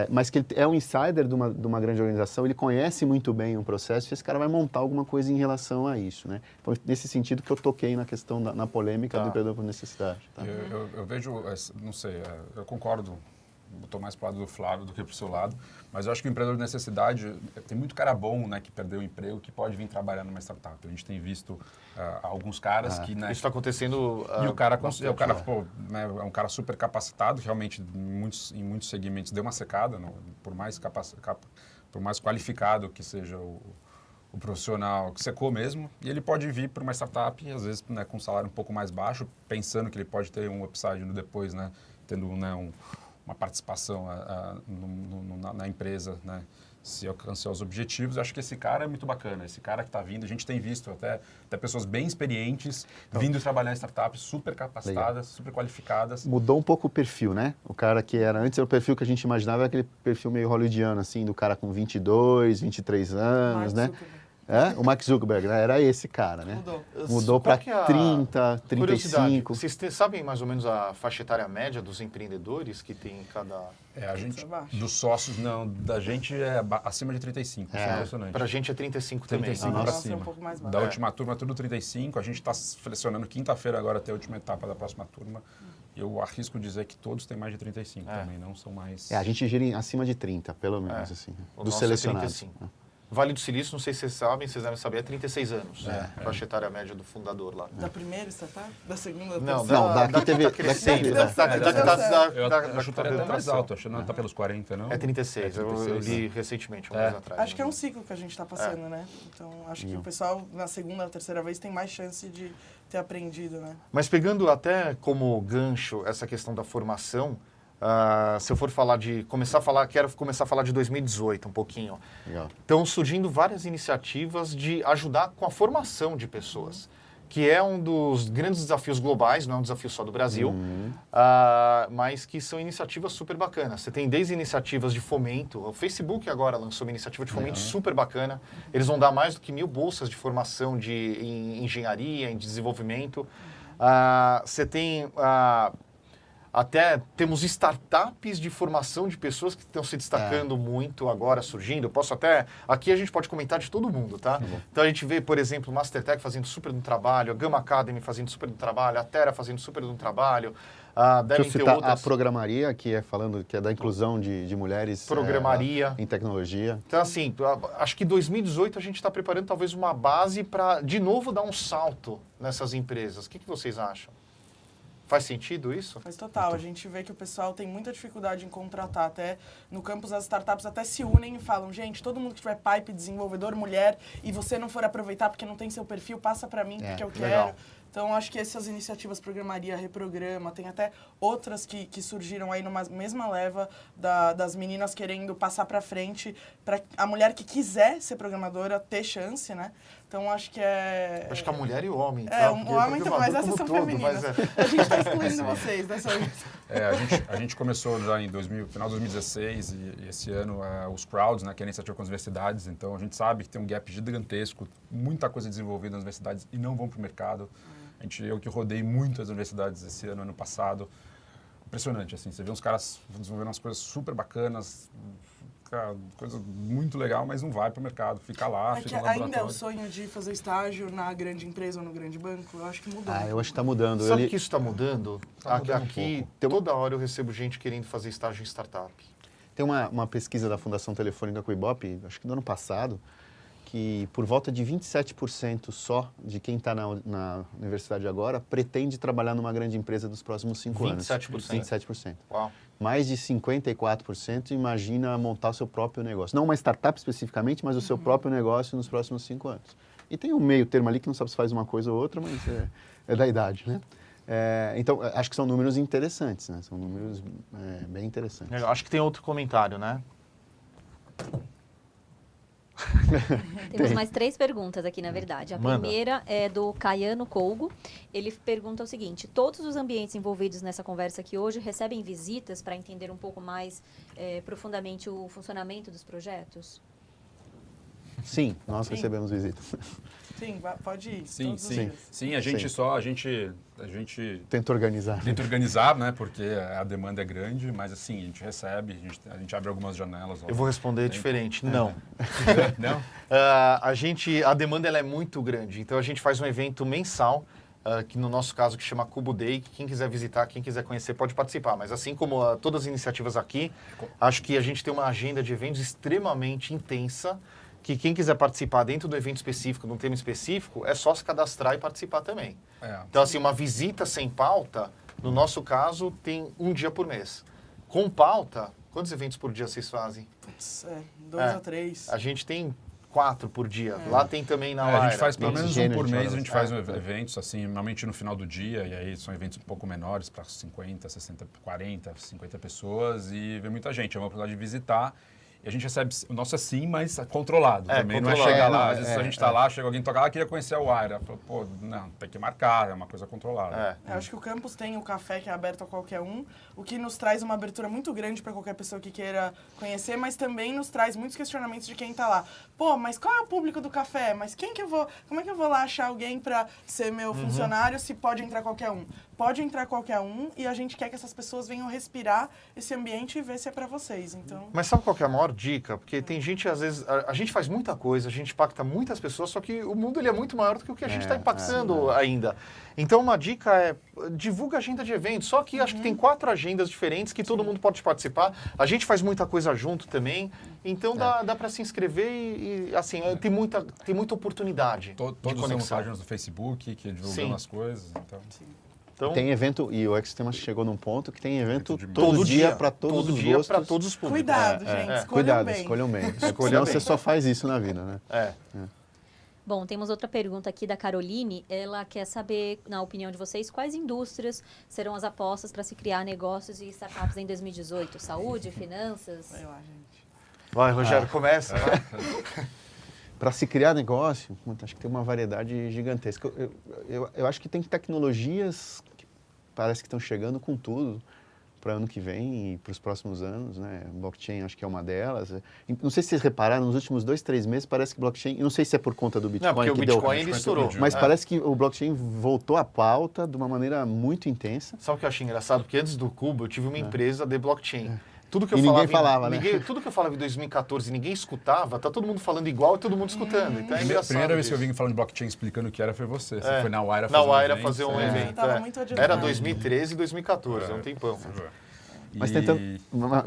mas que ele é um insider de uma grande organização, ele conhece muito bem o processo e esse cara vai montar alguma coisa em relação a isso, né? Então, nesse sentido que eu toquei na questão, na polêmica do empreendedor por necessidade. Tá? Eu vejo, não sei, eu concordo, estou mais para o lado do Flávio do que para o seu lado, mas eu acho que o empreendedor de necessidade, tem muito cara bom, né, que perdeu o emprego, que pode vir trabalhar numa startup. A gente tem visto alguns caras que... Né, isso está acontecendo... e o cara pô, né, é um cara super capacitado, realmente em muitos segmentos deu uma secada, por mais qualificado que seja o profissional, que secou mesmo, e ele pode vir para uma startup, às vezes, né, com um salário um pouco mais baixo, pensando que ele pode ter um upside no depois, né, tendo, né, uma participação na empresa, né, se alcançar os objetivos. Acho que esse cara é muito bacana, esse cara que está vindo, a gente tem visto até pessoas bem experientes vindo trabalhar em startups, super capacitadas, super qualificadas. Mudou um pouco o perfil, né? O cara que era antes, era o perfil que a gente imaginava, era aquele perfil meio hollywoodiano, assim, do cara com 22, 23 anos, né? O Mark Zuckerberg, né? Era esse cara, né? Mudou para Qual que é a 30, curiosidade? 35. Vocês sabem mais ou menos a faixa etária média dos empreendedores que tem em cada... A gente, abaixo. dos sócios, não, da gente é acima de 35, isso é impressionante. Pra gente é 35 também. 35 Ah, para nossa, é cima. um pouco mais baixo. Da última turma, tudo 35. A gente está selecionando quinta-feira agora até a última etapa da próxima turma. Eu arrisco dizer que todos têm mais de 35 também, não são mais... A gente gira acima de 30, pelo menos, assim. O Dos nosso selecionados. É 35. Vale do Silício, não sei se vocês sabem, vocês devem saber, é 36 anos. Faixa etária média do fundador lá. Da primeira startup? Da segunda? Não, Não, da daqui que teve- tá crescendo. daqui teve- Eu chutaria até mais alto, achando que está pelos 40, não? É 36, eu li recentemente, um mês atrás. Acho que é um ciclo que a gente está passando, né? Então, acho que o pessoal, na segunda ou terceira vez, tem mais chance de ter aprendido, né? Mas pegando até como gancho essa questão da formação, se eu for falar quero começar a falar de 2018 um pouquinho. Legal. Estão surgindo várias iniciativas de ajudar com a formação de pessoas, que é um dos grandes desafios globais, não é um desafio só do Brasil, mas que são iniciativas super bacanas. Você tem desde iniciativas de fomento, o Facebook agora lançou uma iniciativa de fomento super bacana, eles vão dar mais do que 1.000 bolsas de formação em engenharia, em desenvolvimento. Você tem... Até temos startups de formação de pessoas que estão se destacando muito agora, surgindo. Aqui a gente pode comentar de todo mundo, tá? Então a gente vê, por exemplo, o Mastertech fazendo super um trabalho, a Gama Academy fazendo super um trabalho, a Terra fazendo super um trabalho. Deixa eu Devem ter citar outras. a Programaria, que é da inclusão de mulheres Programaria. em tecnologia. Então, assim, acho que 2018 a gente está preparando talvez uma base para, de novo, dar um salto nessas empresas. O que vocês acham? Faz sentido isso? Faz total. A gente vê que o pessoal tem muita dificuldade em contratar. Até no campus, as startups até se unem e falam, gente, todo mundo que tiver pipe, desenvolvedor, mulher, e você não for aproveitar porque não tem seu perfil, passa para mim, porque eu legal. quero. Então, acho que essas iniciativas, Programaria, Reprograma, tem até outras que surgiram aí numa mesma leva das meninas querendo passar para frente, para a mulher que quiser ser programadora ter chance, né? Então, acho que é... Acho que a mulher e o homem. É, tá? o Porque homem também, mas programador essas como são todo, femininas. mas A gente está excluindo vocês dessa vez. A gente começou já em final de 2016 e esse ano os crowds, né, que é a iniciativa com as universidades. Então a gente sabe que tem um gap gigantesco, muita coisa desenvolvida nas universidades e não vão para o mercado. Eu que rodei muito as universidades esse ano passado. Impressionante, assim, você vê uns caras desenvolvendo umas coisas super bacanas, coisa muito legal, mas não vai para o mercado, fica lá, É que fica no ainda é laboratório. o sonho de fazer estágio na grande empresa ou no grande banco? Eu acho que mudou. Eu acho que está mudando. Sabe que isso está mudando? Tá mudando Aqui, um pouco. toda hora eu recebo gente querendo fazer estágio em startup. Tem uma pesquisa da Fundação Telefônica com o Ibope, acho que do ano passado, que por volta de 27% só de quem está na universidade agora pretende trabalhar numa grande empresa dos próximos 5 anos. 27%? 27%. Uau. Mais de 54% imagina montar o seu próprio negócio. Não uma startup especificamente, mas o seu próprio negócio nos próximos 5 anos. E tem um meio termo ali que não sabe se faz uma coisa ou outra, mas é da idade, né? Então, acho que são números interessantes, né? São números bem interessantes. Legal. Acho que tem outro comentário, né? Temos mais 3 perguntas aqui, na verdade. A Manda. primeira é do Caiano Colgo. Ele pergunta o seguinte: todos os ambientes envolvidos nessa conversa aqui hoje recebem visitas para entender um pouco mais profundamente o funcionamento dos projetos? Sim, nós recebemos visitas. Sim, pode ir. Sim, todos os sim. dias. Sim, a gente Tenta organizar. tenta organizar, né? Porque a demanda é grande, mas assim, a gente recebe, a gente abre algumas janelas. Eu vou responder diferente. Não. Não? A demanda ela é muito grande. Então a gente faz um evento mensal, que no nosso caso que chama Cubo Day, que quem quiser visitar, quem quiser conhecer pode participar. Mas assim como todas as iniciativas aqui, acho que a gente tem uma agenda de eventos extremamente intensa, que quem quiser participar dentro do evento específico, de um tema específico, é só se cadastrar e participar também. Então, assim, uma visita sem pauta, no nosso caso, tem um dia por mês. Com pauta, quantos eventos por dia vocês fazem? Putz, 2 a 3. A gente tem 4 por dia. Lá tem também na A gente faz pelo Bem menos um por gênero, mês, a gente faz É. eventos, assim, normalmente no final do dia, e aí são eventos um pouco menores, para 50, 60, 40, 50 pessoas, e vem muita gente. É uma oportunidade de visitar. E a gente recebe, o nosso é sim, mas controlado também. Não é controlado. chegar lá, Não, às vezes a gente tá lá, chega alguém tocar, queria conhecer a Wire. Fala, pô, não, tem que marcar, é uma coisa controlada. Eu acho que o campus tem o café que é aberto a qualquer um, o que nos traz uma abertura muito grande para qualquer pessoa que queira conhecer, mas também nos traz muitos questionamentos de quem tá lá. Pô, mas qual é o público do café? Mas como é que eu vou lá achar alguém para ser meu funcionário se pode entrar qualquer um? Pode entrar qualquer um e a gente quer que essas pessoas venham respirar esse ambiente e ver se é para vocês. Então, Mas sabe qual que é a maior dica? Porque tem gente, às vezes, a gente faz muita coisa, a gente impacta muitas pessoas, só que o mundo ele é muito maior do que o que a gente está impactando ainda. Então, uma dica é, divulga a agenda de eventos. Só que acho que tem 4 agendas diferentes que todo mundo pode participar. A gente faz muita coisa junto também. Então, dá para se inscrever e assim, tem muita oportunidade de Todos temos conexão. páginas do Facebook que divulgam as coisas, então... Então, Tem evento, e o Ecosystemas chegou num ponto que tem evento Todo todo dia para todos todo os dia gostos. para todos os públicos. cuidado, gente, escolham Cuidado, bem. escolham bem. Escolha Senão bem. você só faz isso na vida, né? Bom, temos outra pergunta aqui da Caroline. Ela quer saber, na opinião de vocês, quais indústrias serão as apostas para se criar negócios e startups em 2018? Saúde, finanças? Vai lá, gente. Vai, Rogério, começa. Para se criar negócio, acho que tem uma variedade gigantesca. Eu acho que tem tecnologias que parece que estão chegando com tudo para ano que vem e para os próximos anos, né? Blockchain acho que é uma delas. Não sei se vocês repararam, nos últimos 2, 3 meses parece que blockchain, não sei se é por conta do Bitcoin, Não, porque o que Bitcoin deu, ele estourou. mas parece que o blockchain voltou à pauta de uma maneira muito intensa. Sabe o que eu achei engraçado? Porque antes do Cubo eu tive uma empresa de blockchain. Tudo que eu E ninguém falava, né? Tudo que eu falava em 2014 e ninguém escutava, tá todo mundo falando igual e todo mundo escutando. Então é A engraçado. primeira vez que eu isso. vim falando de blockchain explicando o que era foi você. Você É. foi na Wire Na Wire evento, fazer um evento. Tava muito adiantado. Era 2013 e 2014, é um tempão.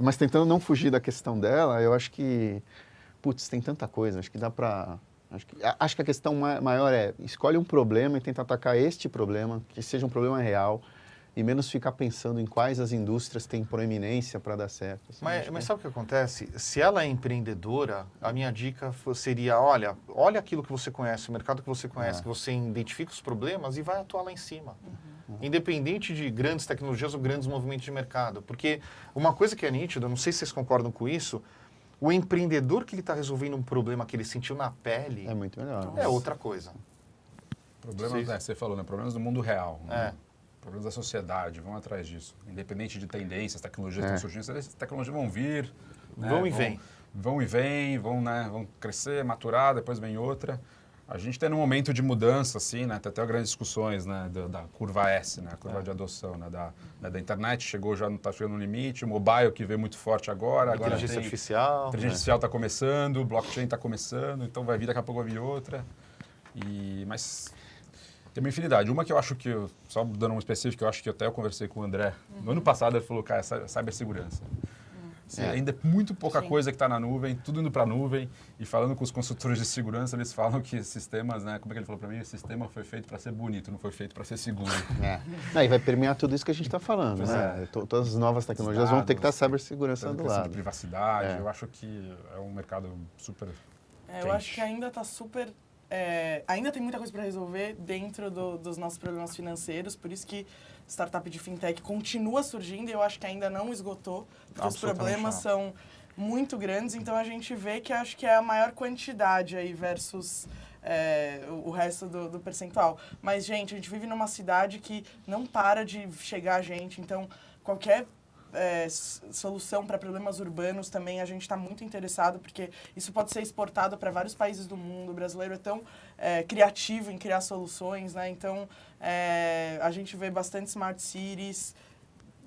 Mas tentando não fugir da questão dela, eu acho que, tem tanta coisa, acho que dá para... Acho que a questão maior é, escolhe um problema e tenta atacar este problema, que seja um problema real, e menos ficar pensando em quais as indústrias têm proeminência para dar certo. Assim, Mas sabe o que acontece? Se ela é empreendedora, a minha dica seria, olha aquilo que você conhece, o mercado que você conhece, que você identifica os problemas e vai atuar lá em cima. Independente de grandes tecnologias ou grandes movimentos de mercado. Porque uma coisa que é nítida, não sei se vocês concordam com isso, o empreendedor que está resolvendo um problema que ele sentiu na pele é muito melhor. é outra coisa. Problemas, você falou, né? Problemas do mundo real. Né? Problemas da sociedade, vão atrás disso. Independente de tendências, tecnologias que estão surgindo, essas tecnologias vão vir. Né? Vão e vêm. Vão e vêm, vão crescer, maturar, depois vem outra. A gente tem um momento de mudança, assim, né? Tem até grandes discussões, né? Da curva S, né? A curva de adoção, né? Da internet chegou, já não está chegando no limite, o mobile que veio muito forte agora. Inteligência artificial. Inteligência artificial está começando, blockchain está começando, então vai vir, daqui a pouco vai vir outra. Mas tem uma infinidade. Uma que eu acho que, só dando um específico, eu acho que até eu conversei com o André. No ano passado ele falou, cara, cibersegurança. Ainda é muito pouca coisa que está na nuvem, tudo indo para a nuvem. E falando com os consultores de segurança, eles falam que sistemas, né? Como é que ele falou para mim? O sistema foi feito para ser bonito, não foi feito para ser seguro. E vai permear tudo isso que a gente está falando, né? Todas as novas tecnologias vão ter que estar cibersegurança do lado. De privacidade, eu acho que é um mercado super eu acho que ainda está super... ainda tem muita coisa para resolver dentro dos nossos problemas financeiros, por isso que startup de fintech continua surgindo e eu acho que ainda não esgotou, porque os problemas são muito grandes, então a gente vê que acho que é a maior quantidade aí versus o resto do percentual. Mas, gente, a gente vive numa cidade que não para de chegar a gente, então qualquer solução para problemas urbanos também a gente está muito interessado, porque isso pode ser exportado para vários países do mundo. O brasileiro é tão criativo em criar soluções, né? Então, a gente vê bastante smart cities,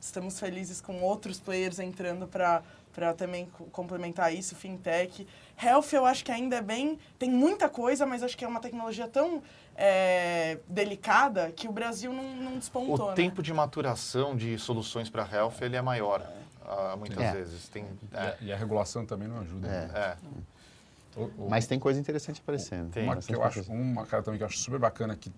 estamos felizes com outros players entrando para também complementar isso, fintech. Health eu acho que ainda é bem... Tem muita coisa, mas acho que é uma tecnologia tão delicada que o Brasil não despontou. O tempo de maturação de soluções para health ele é maior, muitas vezes. E a regulação também não ajuda. Né? Mas tem coisa interessante aparecendo. Uma cara também que eu acho super bacana, que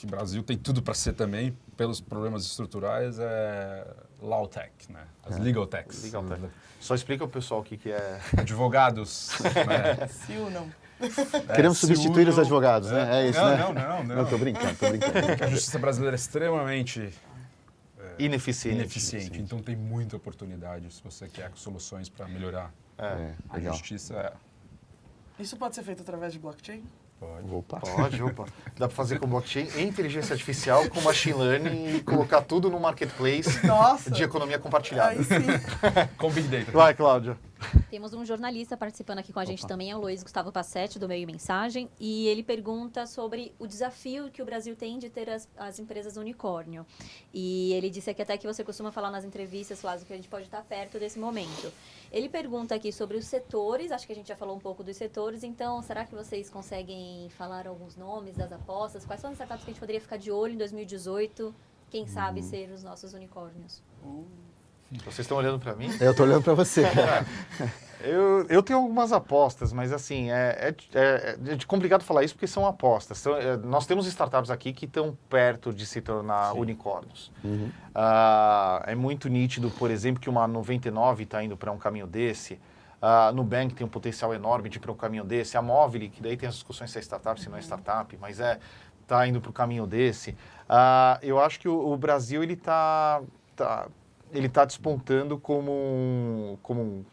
o Brasil tem tudo para ser também, pelos problemas estruturais, é Law Tech, né? As Legal Techs. Legal Tech. Só explica ao pessoal o que é... Advogados, né? Se unam. Queremos substituir os advogados, né? É isso, né? Não. Tô brincando. A justiça brasileira é extremamente ineficiente. Então tem muita oportunidade se você quer soluções para melhorar A legal. justiça é... Isso pode ser feito através de blockchain? Opa. Pode, opa. Dá para fazer com blockchain e inteligência artificial, com machine learning e colocar tudo no marketplace Nossa! de economia compartilhada. Aí sim. Com Big Data. Vai, Cláudia. Temos um jornalista participando aqui com a gente também, é o Luiz Gustavo Passetti, do Meio e Mensagem, e ele pergunta sobre o desafio que o Brasil tem de ter as empresas unicórnio. E ele disse aqui até que você costuma falar nas entrevistas, Flávio, que a gente pode estar perto desse momento. Ele pergunta aqui sobre os setores, acho que a gente já falou um pouco dos setores, então será que vocês conseguem falar alguns nomes das apostas? Quais são as startups que a gente poderia ficar de olho em 2018? Quem sabe ser os nossos unicórnios? Vocês estão olhando para mim? Eu tô olhando para você, cara. Eu tenho algumas apostas, mas assim, é complicado falar isso porque são apostas. Nós temos startups aqui que estão perto de se tornar unicórnios. É muito nítido, por exemplo, que uma 99 está indo para um caminho desse. A Nubank tem um potencial enorme de ir para um caminho desse. A Movile, que daí tem as discussões se é startup, se não é startup, mas está indo para o caminho desse. Eu acho que o Brasil ele está despontando como um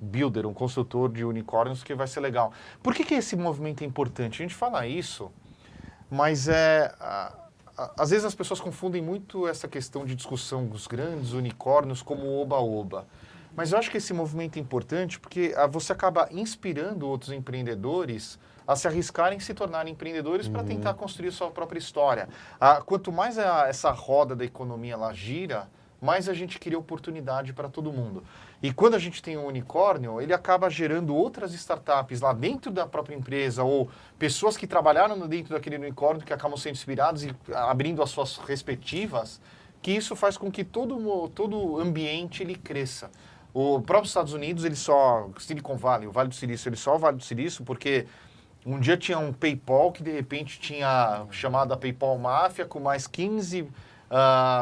builder, um construtor de unicórnios, que vai ser legal. Por que esse movimento é importante? A gente fala isso, mas às vezes as pessoas confundem muito essa questão de discussão dos grandes unicórnios como oba-oba. Mas eu acho que esse movimento é importante porque você acaba inspirando outros empreendedores a se arriscarem e se tornarem empreendedores para tentar construir sua própria história. Quanto mais essa roda da economia ela gira, mais a gente cria oportunidade para todo mundo. E quando a gente tem um unicórnio, ele acaba gerando outras startups lá dentro da própria empresa ou pessoas que trabalharam dentro daquele unicórnio que acabam sendo inspirados e abrindo as suas respectivas, que isso faz com que todo o ambiente ele cresça. O próprio Estados Unidos, Silicon Valley, o Vale do Silício, ele só é o Vale do Silício porque um dia tinha um PayPal que de repente tinha chamado a PayPal Máfia com mais 15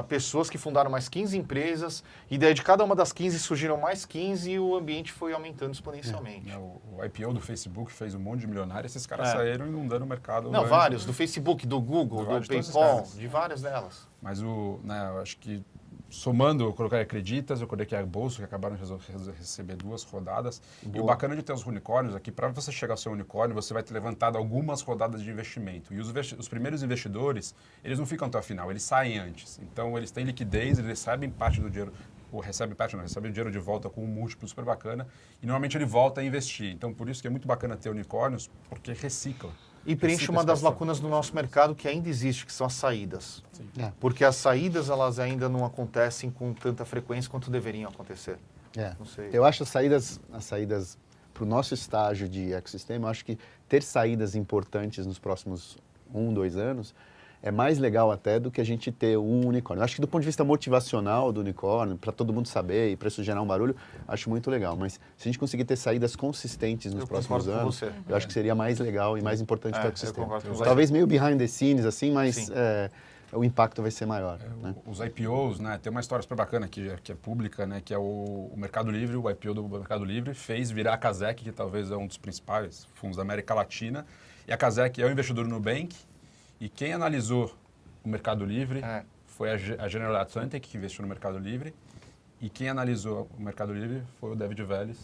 pessoas que fundaram mais 15 empresas, e daí de cada uma das 15 surgiram mais 15 e o ambiente foi aumentando exponencialmente. O IPO do Facebook fez um monte de milionários, esses caras saíram inundando o mercado. Não, vários, do Facebook, do Google, do PayPal, de várias delas. Mas eu acho que somando, eu coloquei Acreditas, eu coloquei a Bolsa, que acabaram de receber 2 rodadas. Boa. E o bacana de ter os unicórnios aqui, para você chegar ao seu unicórnio, você vai ter levantado algumas rodadas de investimento. E os primeiros investidores, eles não ficam até o final, eles saem antes. Então, eles têm liquidez, eles recebem parte do dinheiro, recebem o dinheiro de volta com um múltiplo super bacana, e normalmente ele volta a investir. Então, por isso que é muito bacana ter unicórnios, porque recicla. E preenche uma das lacunas do nosso mercado que ainda existe, que são as saídas. Porque as saídas, elas ainda não acontecem com tanta frequência quanto deveriam acontecer. Não sei. Eu acho as saídas para o nosso estágio de ecossistema, eu acho que ter saídas importantes nos próximos 1, 2 anos é mais legal até do que a gente ter um unicórnio. Eu acho que do ponto de vista motivacional do unicórnio, para todo mundo saber e para isso gerar um barulho, acho muito legal. Mas se a gente conseguir ter saídas consistentes nos próximos anos, eu acho que seria mais legal e mais importante para o ecossistema. Talvez meio behind the scenes, assim, mas o impacto vai ser maior. Né? Os IPOs, tem uma história super bacana que é pública, que é o Mercado Livre, o IPO do Mercado Livre fez virar a Casec, que talvez é um dos principais fundos da América Latina. E a Casec é o investidor no Nubank. E quem analisou o Mercado Livre foi a General Atlantic, que investiu no Mercado Livre. E quem analisou o Mercado Livre foi o David Vélez,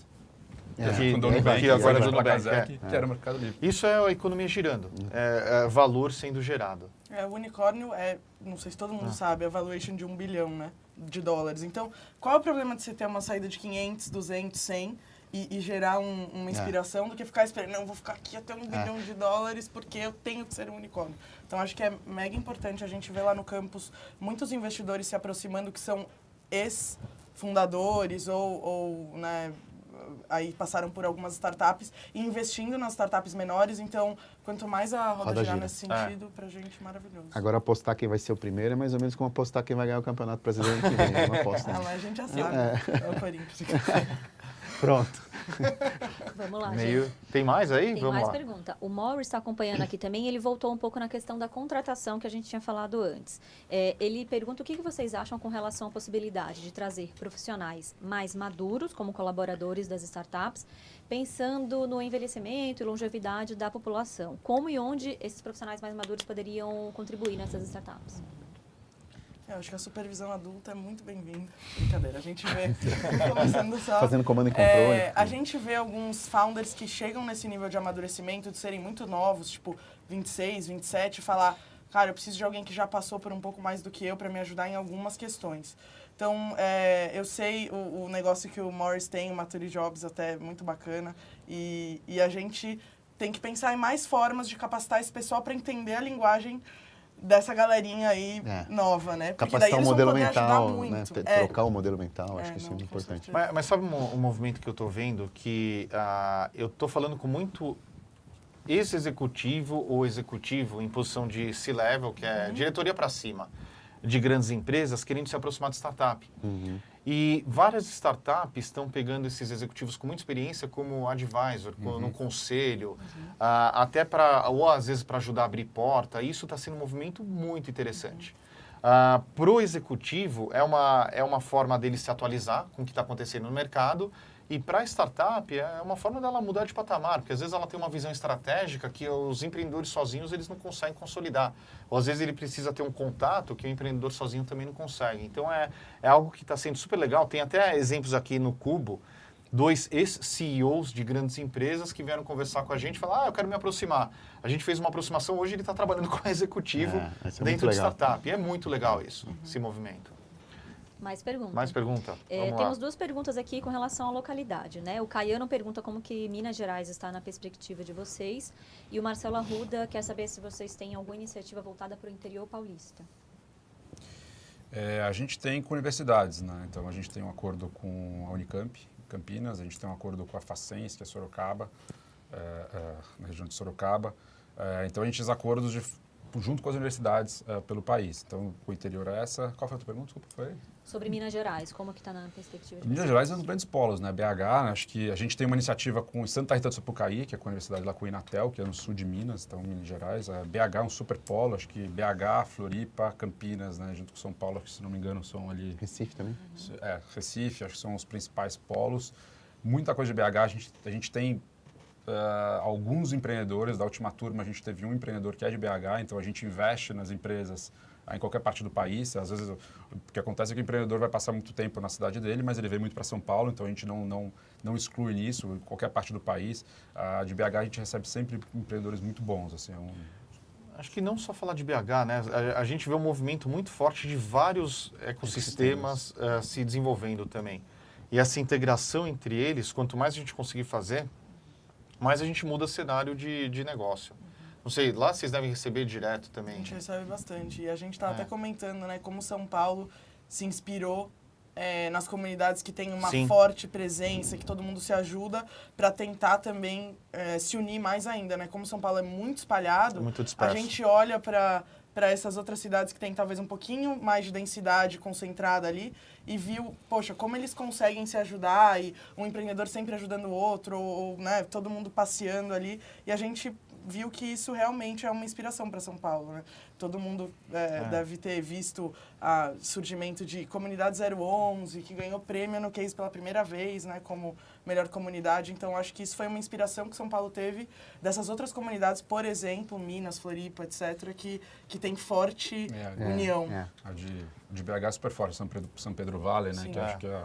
que fundou o Nubank, que agora é do Nubank, Nubank, que era o Mercado Livre. Isso é a economia girando, é valor sendo gerado. O unicórnio não sei se todo mundo sabe, a valuation de $1 bilhão, né, de dólares. Então, qual é o problema de você ter uma saída de 500, 200, 100 e gerar uma inspiração do que ficar esperando, não, vou ficar aqui até $1 bilhão de dólares porque eu tenho que ser um unicórnio. Então, acho que é mega importante a gente ver lá no campus muitos investidores se aproximando que são ex-fundadores ou aí passaram por algumas startups e investindo nas startups menores. Então, quanto mais a roda girar nesse sentido, pra gente, maravilhoso. Agora, apostar quem vai ser o primeiro é mais ou menos como apostar quem vai ganhar o Campeonato Brasileiro que vem. É uma aposta. Mas a gente já sabe. É o Corinthians. Pronto. Vamos lá, gente. Tem mais aí? Tem Vamos mais lá. pergunta. O Morris está acompanhando aqui também, ele voltou um pouco na questão da contratação que a gente tinha falado antes. Ele pergunta o que vocês acham com relação à possibilidade de trazer profissionais mais maduros como colaboradores das startups, pensando no envelhecimento e longevidade da população. Como e onde esses profissionais mais maduros poderiam contribuir nessas startups? Eu acho que a supervisão adulta é muito bem-vinda. Brincadeira, a gente vê, começando só... Fazendo comando e controle. A gente vê alguns founders que chegam nesse nível de amadurecimento, de serem muito novos, tipo 26, 27, e falar, cara, eu preciso de alguém que já passou por um pouco mais do que eu para me ajudar em algumas questões. Então, eu sei o negócio que o Morris tem, o Maturity Jobs, até é muito bacana, e a gente tem que pensar em mais formas de capacitar esse pessoal para entender a linguagem dessa galerinha aí nova, né? Porque daí Capacitar o eles vão modelo poder ajudar mental, né? muito. Trocar o modelo mental, acho que isso é não, muito com importante. certeza. Mas sabe um movimento que eu estou vendo? Que eu estou falando com muito ex-executivo ou executivo em posição de C-level, que é diretoria para cima, de grandes empresas, querendo se aproximar de startup. E várias startups estão pegando esses executivos com muita experiência como advisor, no conselho, até ou às vezes para ajudar a abrir porta. Isso está sendo um movimento muito interessante. Para o executivo, é uma forma dele se atualizar com o que está acontecendo no mercado. E para a startup, é uma forma dela mudar de patamar, porque às vezes ela tem uma visão estratégica que os empreendedores sozinhos eles não conseguem consolidar. Ou às vezes ele precisa ter um contato que o empreendedor sozinho também não consegue. Então é algo que está sendo super legal. Tem até exemplos aqui no Cubo, 2 ex-CEOs de grandes empresas que vieram conversar com a gente e falaram, eu quero me aproximar. A gente fez uma aproximação, hoje ele está trabalhando com executivo dentro de startup. E é muito legal isso, esse movimento. Mais perguntas. Mais pergunta? Temos 2 perguntas aqui com relação à localidade, né? O Caiano pergunta como que Minas Gerais está na perspectiva de vocês e o Marcelo Arruda quer saber se vocês têm alguma iniciativa voltada para o interior paulista. A gente tem com universidades, né? Então a gente tem um acordo com a Unicamp, Campinas, a gente tem um acordo com a Facens, que é Sorocaba, na região de Sorocaba. Então a gente fez acordos junto com as universidades pelo país. Então o interior é essa. Qual foi a tua pergunta? Desculpa, foi? Sobre Minas Gerais, como que está na perspectiva de Minas vocês? Gerais é um dos grandes polos, né? BH, né? Acho que a gente tem uma iniciativa com Santa Rita do Sapucaí, que é com a universidade lá com o Inatel, que é no sul de Minas, então Minas Gerais. BH é um super polo, acho que BH, Floripa, Campinas, né? Junto com São Paulo, que se não me engano são ali... Recife também? Recife, acho que são os principais polos. Muita coisa de BH, a gente tem alguns empreendedores, da última turma a gente teve um empreendedor que é de BH, então a gente investe nas empresas em qualquer parte do país. Às vezes, o que acontece é que o empreendedor vai passar muito tempo na cidade dele, mas ele vem muito para São Paulo, então a gente não exclui nisso, em qualquer parte do país. De BH a gente recebe sempre empreendedores muito bons. Assim, Acho que não só falar de BH, né? A gente vê um movimento muito forte de vários ecossistemas se desenvolvendo também. E essa integração entre eles, quanto mais a gente conseguir fazer, mais a gente muda o cenário de negócio. Não sei, lá vocês devem receber direto também. A gente recebe bastante. E a gente estava até comentando, né, como São Paulo se inspirou nas comunidades que tem uma forte presença, que todo mundo se ajuda, para tentar também se unir mais ainda, né? Como São Paulo é muito espalhado, muito disperso. A gente olha para essas outras cidades que tem talvez um pouquinho mais de densidade concentrada ali e viu, poxa, como eles conseguem se ajudar e um empreendedor sempre ajudando o outro, ou né, todo mundo passeando ali. E a gente viu que isso realmente é uma inspiração para São Paulo, né? Todo mundo deve ter visto o surgimento de Comunidade 011, que ganhou prêmio no Case pela primeira vez, né, como melhor comunidade. Então, acho que isso foi uma inspiração que São Paulo teve dessas outras comunidades, por exemplo, Minas, Floripa, etc., que tem forte união. A de BH é super forte, São Pedro Vale, né? Sim. Que acho que é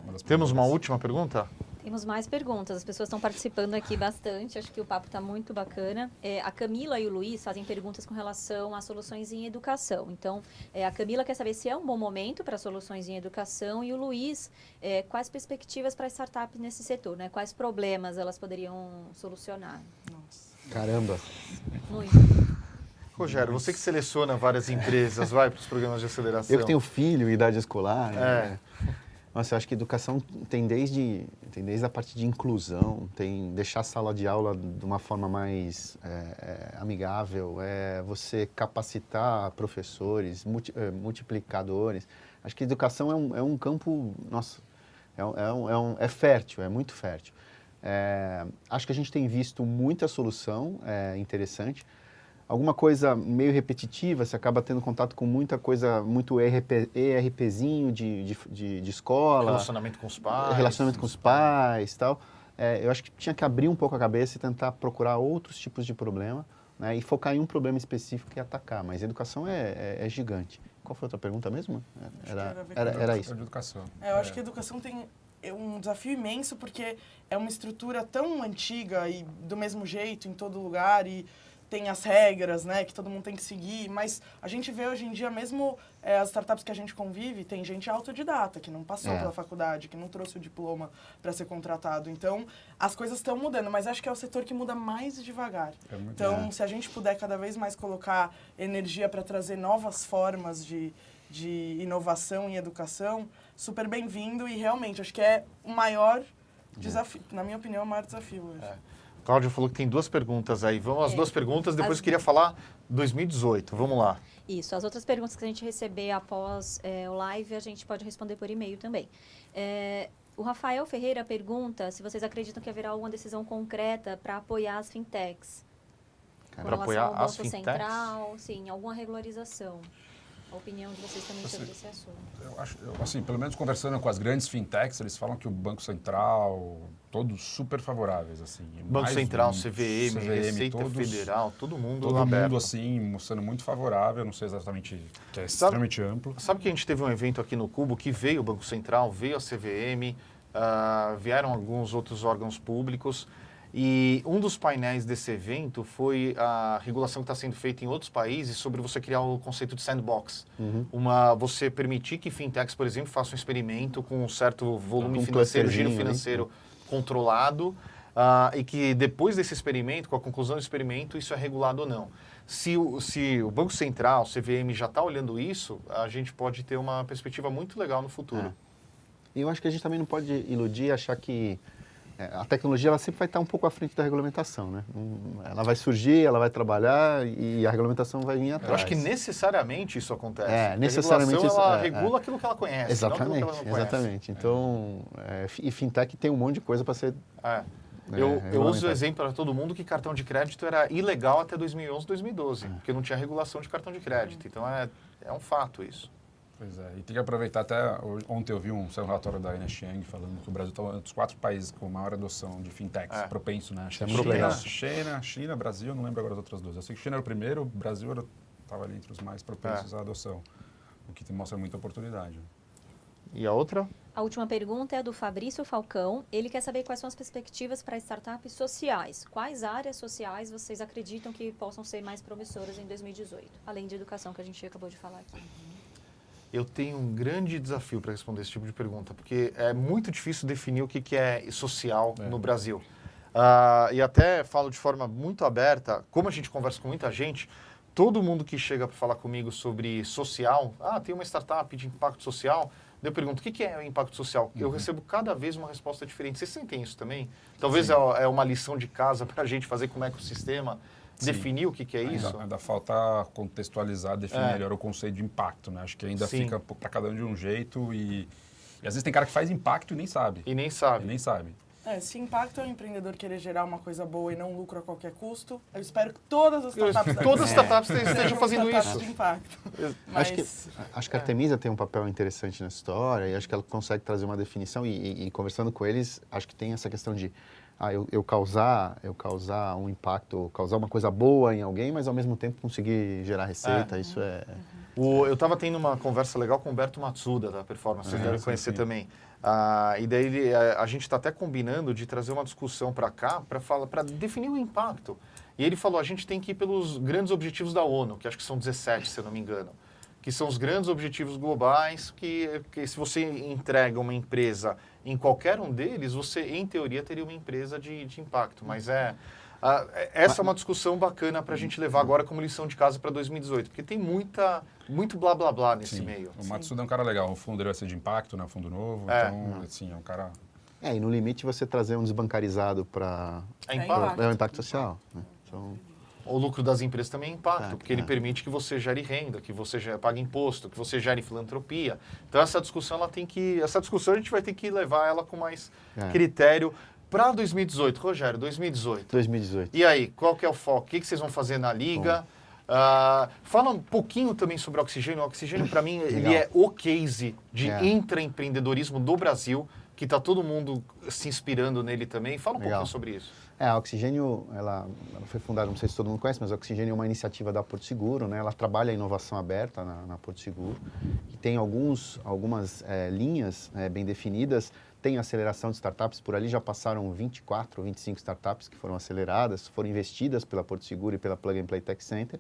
uma das Temos uma primeiras. última pergunta? Temos mais perguntas, as pessoas estão participando aqui bastante, acho que o papo está muito bacana. A Camila e o Luiz fazem perguntas com relação a soluções em educação. Então, a Camila quer saber se é um bom momento para soluções em educação e o Luiz, quais perspectivas para startups nesse setor, né? Quais problemas elas poderiam solucionar? Nossa. Caramba. Muito. Rogério, você que seleciona várias empresas, vai para os programas de aceleração. Eu que tenho filho, idade escolar, né? Nossa, eu acho que educação tem desde a parte de inclusão, tem deixar a sala de aula de uma forma mais amigável, você capacitar professores, multiplicadores. Acho que educação é um campo, nossa, é fértil, é muito fértil. Acho que a gente tem visto muita solução interessante. Alguma coisa meio repetitiva, você acaba tendo contato com muita coisa, muito ERPzinho de escola. Relacionamento com os pais. Relacionamento com os pais e tal. Eu acho que tinha que abrir um pouco a cabeça e tentar procurar outros tipos de problema, né, e focar em um problema específico e atacar. Mas a educação é gigante. Qual foi a outra pergunta mesmo? Era Isso. De educação. Eu acho que a educação tem um desafio imenso, porque é uma estrutura tão antiga e do mesmo jeito em todo lugar, e tem as regras, né, que todo mundo tem que seguir, mas a gente vê hoje em dia, mesmo as startups que a gente convive, tem gente autodidata, que não passou pela faculdade, que não trouxe o diploma para ser contratado. Então, as coisas estão mudando, mas acho que é o setor que muda mais devagar. Então, se a gente puder cada vez mais colocar energia para trazer novas formas de inovação em educação, super bem-vindo, e realmente acho que é o maior desafio, na minha opinião, é o maior desafio hoje. Cláudio falou que tem 2 perguntas aí. Vamos às 2 perguntas, depois eu queria falar 2018. Vamos lá. Isso, as outras perguntas que a gente receber após o live, a gente pode responder por e-mail também. O Rafael Ferreira pergunta se vocês acreditam que haverá alguma decisão concreta para apoiar as fintechs. Para apoiar ao as Banco fintechs? Central, sim, alguma regularização. A opinião de vocês também sobre esse assunto. Eu acho, assim, pelo menos conversando com as grandes fintechs, eles falam que o Banco Central, todos super favoráveis, assim. Banco Central, CVM, Receita todos, Federal, todo mundo aberto. Assim, mostrando muito favorável, não sei exatamente, que é extremamente amplo. Sabe que a gente teve um evento aqui no Cubo que veio o Banco Central, veio a CVM, vieram alguns outros órgãos públicos, e um dos painéis desse evento foi a regulação que está sendo feita em outros países sobre você criar o conceito de sandbox. Você permitir que fintechs, por exemplo, façam um experimento com um certo volume financeiro, giro financeiro controlado, e que depois desse experimento, com a conclusão do experimento, isso é regulado ou não. Se o Banco Central, o CVM, já está olhando isso, a gente pode ter uma perspectiva muito legal no futuro. E eu acho que a gente também não pode iludir e achar que a tecnologia ela sempre vai estar um pouco à frente da regulamentação, né? Ela vai surgir, ela vai trabalhar e a regulamentação vai vir atrás. Eu acho que necessariamente isso acontece. Necessariamente a regulação, ela regula aquilo que ela conhece, exatamente, não aquilo que ela não conhece. Exatamente. Então, e fintech tem um monte de coisa para ser... Eu uso o exemplo para todo mundo que cartão de crédito era ilegal até 2011, 2012, porque não tinha regulação de cartão de crédito. Então, é um fato isso. Pois é, e tem que aproveitar até, ontem eu vi um relatório da Ernst Young falando que o Brasil está um dos 4 países com maior adoção de fintechs, propenso, né? É muito legal. China, Brasil, não lembro agora as outras 2. Eu sei que China era o primeiro, o Brasil estava ali entre os mais propensos à adoção, o que mostra muita oportunidade. E a outra? A última pergunta é do Fabrício Falcão. Ele quer saber quais são as perspectivas para startups sociais. Quais áreas sociais vocês acreditam que possam ser mais promissoras em 2018? Além de educação, que a gente acabou de falar aqui. Eu tenho um grande desafio para responder esse tipo de pergunta, porque é muito difícil definir o que é social no Brasil. E até falo de forma muito aberta, como a gente conversa com muita gente, todo mundo que chega para falar comigo sobre social, tem uma startup de impacto social, eu pergunto, o que é o impacto social? Eu recebo cada vez uma resposta diferente. Vocês sentem isso também? Talvez é uma lição de casa para a gente fazer como ecossistema, definir o que é isso? Ainda falta contextualizar, definir melhor o conceito de impacto, né? Acho que ainda fica para cada um de um jeito e às vezes tem cara que faz impacto e nem sabe. E nem sabe. Se impacto é o empreendedor querer gerar uma coisa boa e não lucro a qualquer custo, eu espero que todas as startups estejam fazendo isso. De impacto. Acho que a Artemisa tem um papel interessante nessa história e acho que ela consegue trazer uma definição e conversando com eles, acho que tem essa questão de eu causar um impacto, causar uma coisa boa em alguém, mas ao mesmo tempo conseguir gerar receita, isso é... Eu estava tendo uma conversa legal com o Humberto Matsuda, da Performance, vocês devem conhecer também. E daí a gente está até combinando de trazer uma discussão para cá para definir o impacto. E ele falou, a gente tem que ir pelos grandes objetivos da ONU, que acho que são 17, se eu não me engano, que são os grandes objetivos globais, que se você entrega uma empresa em qualquer um deles, você, em teoria, teria uma empresa de impacto. Mas essa é uma discussão bacana para a gente levar agora como lição de casa para 2018, porque tem muito blá blá blá nesse meio. O Matsuda é um cara legal, o fundo dele vai ser de impacto, né? Fundo novo, então, assim, é um cara... e no limite você trazer um desbancarizado para... É um impacto social, né? Então... O lucro das empresas também é impacto, porque ele permite que você gere renda, que você pague imposto, que você gere filantropia. Então essa discussão a gente vai ter que levar ela com mais critério para 2018. Rogério, 2018. 2018. E aí, qual que é o foco? O que vocês vão fazer na Liga? Fala um pouquinho também sobre o Oxigênio. O Oxigênio, para mim, ele Legal. é o case de É. intraempreendedorismo do Brasil, que está todo mundo se inspirando nele também. Fala um Legal. pouquinho sobre isso. A Oxigênio, ela foi fundada, não sei se todo mundo conhece, mas a Oxigênio é uma iniciativa da Porto Seguro, né? Ela trabalha a inovação aberta na Porto Seguro e tem algumas linhas bem definidas. Tem aceleração de startups, por ali já passaram 24 ou 25 startups que foram aceleradas, foram investidas pela Porto Seguro e pela Plug and Play Tech Center.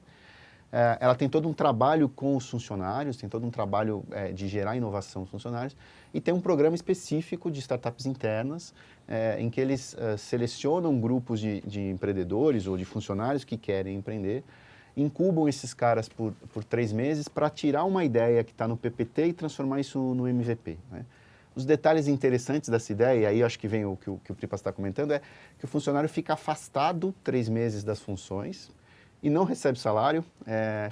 Ela tem todo um trabalho com os funcionários, tem todo um trabalho de gerar inovação nos funcionários e tem um programa específico de startups internas em que eles selecionam grupos de empreendedores ou de funcionários que querem empreender, incubam esses caras por 3 meses para tirar uma ideia que está no PPT e transformar isso no MVP, né? Os detalhes interessantes dessa ideia, e aí acho que vem o que o Pripas está comentando, é que o funcionário fica afastado 3 meses das funções e não recebe salário,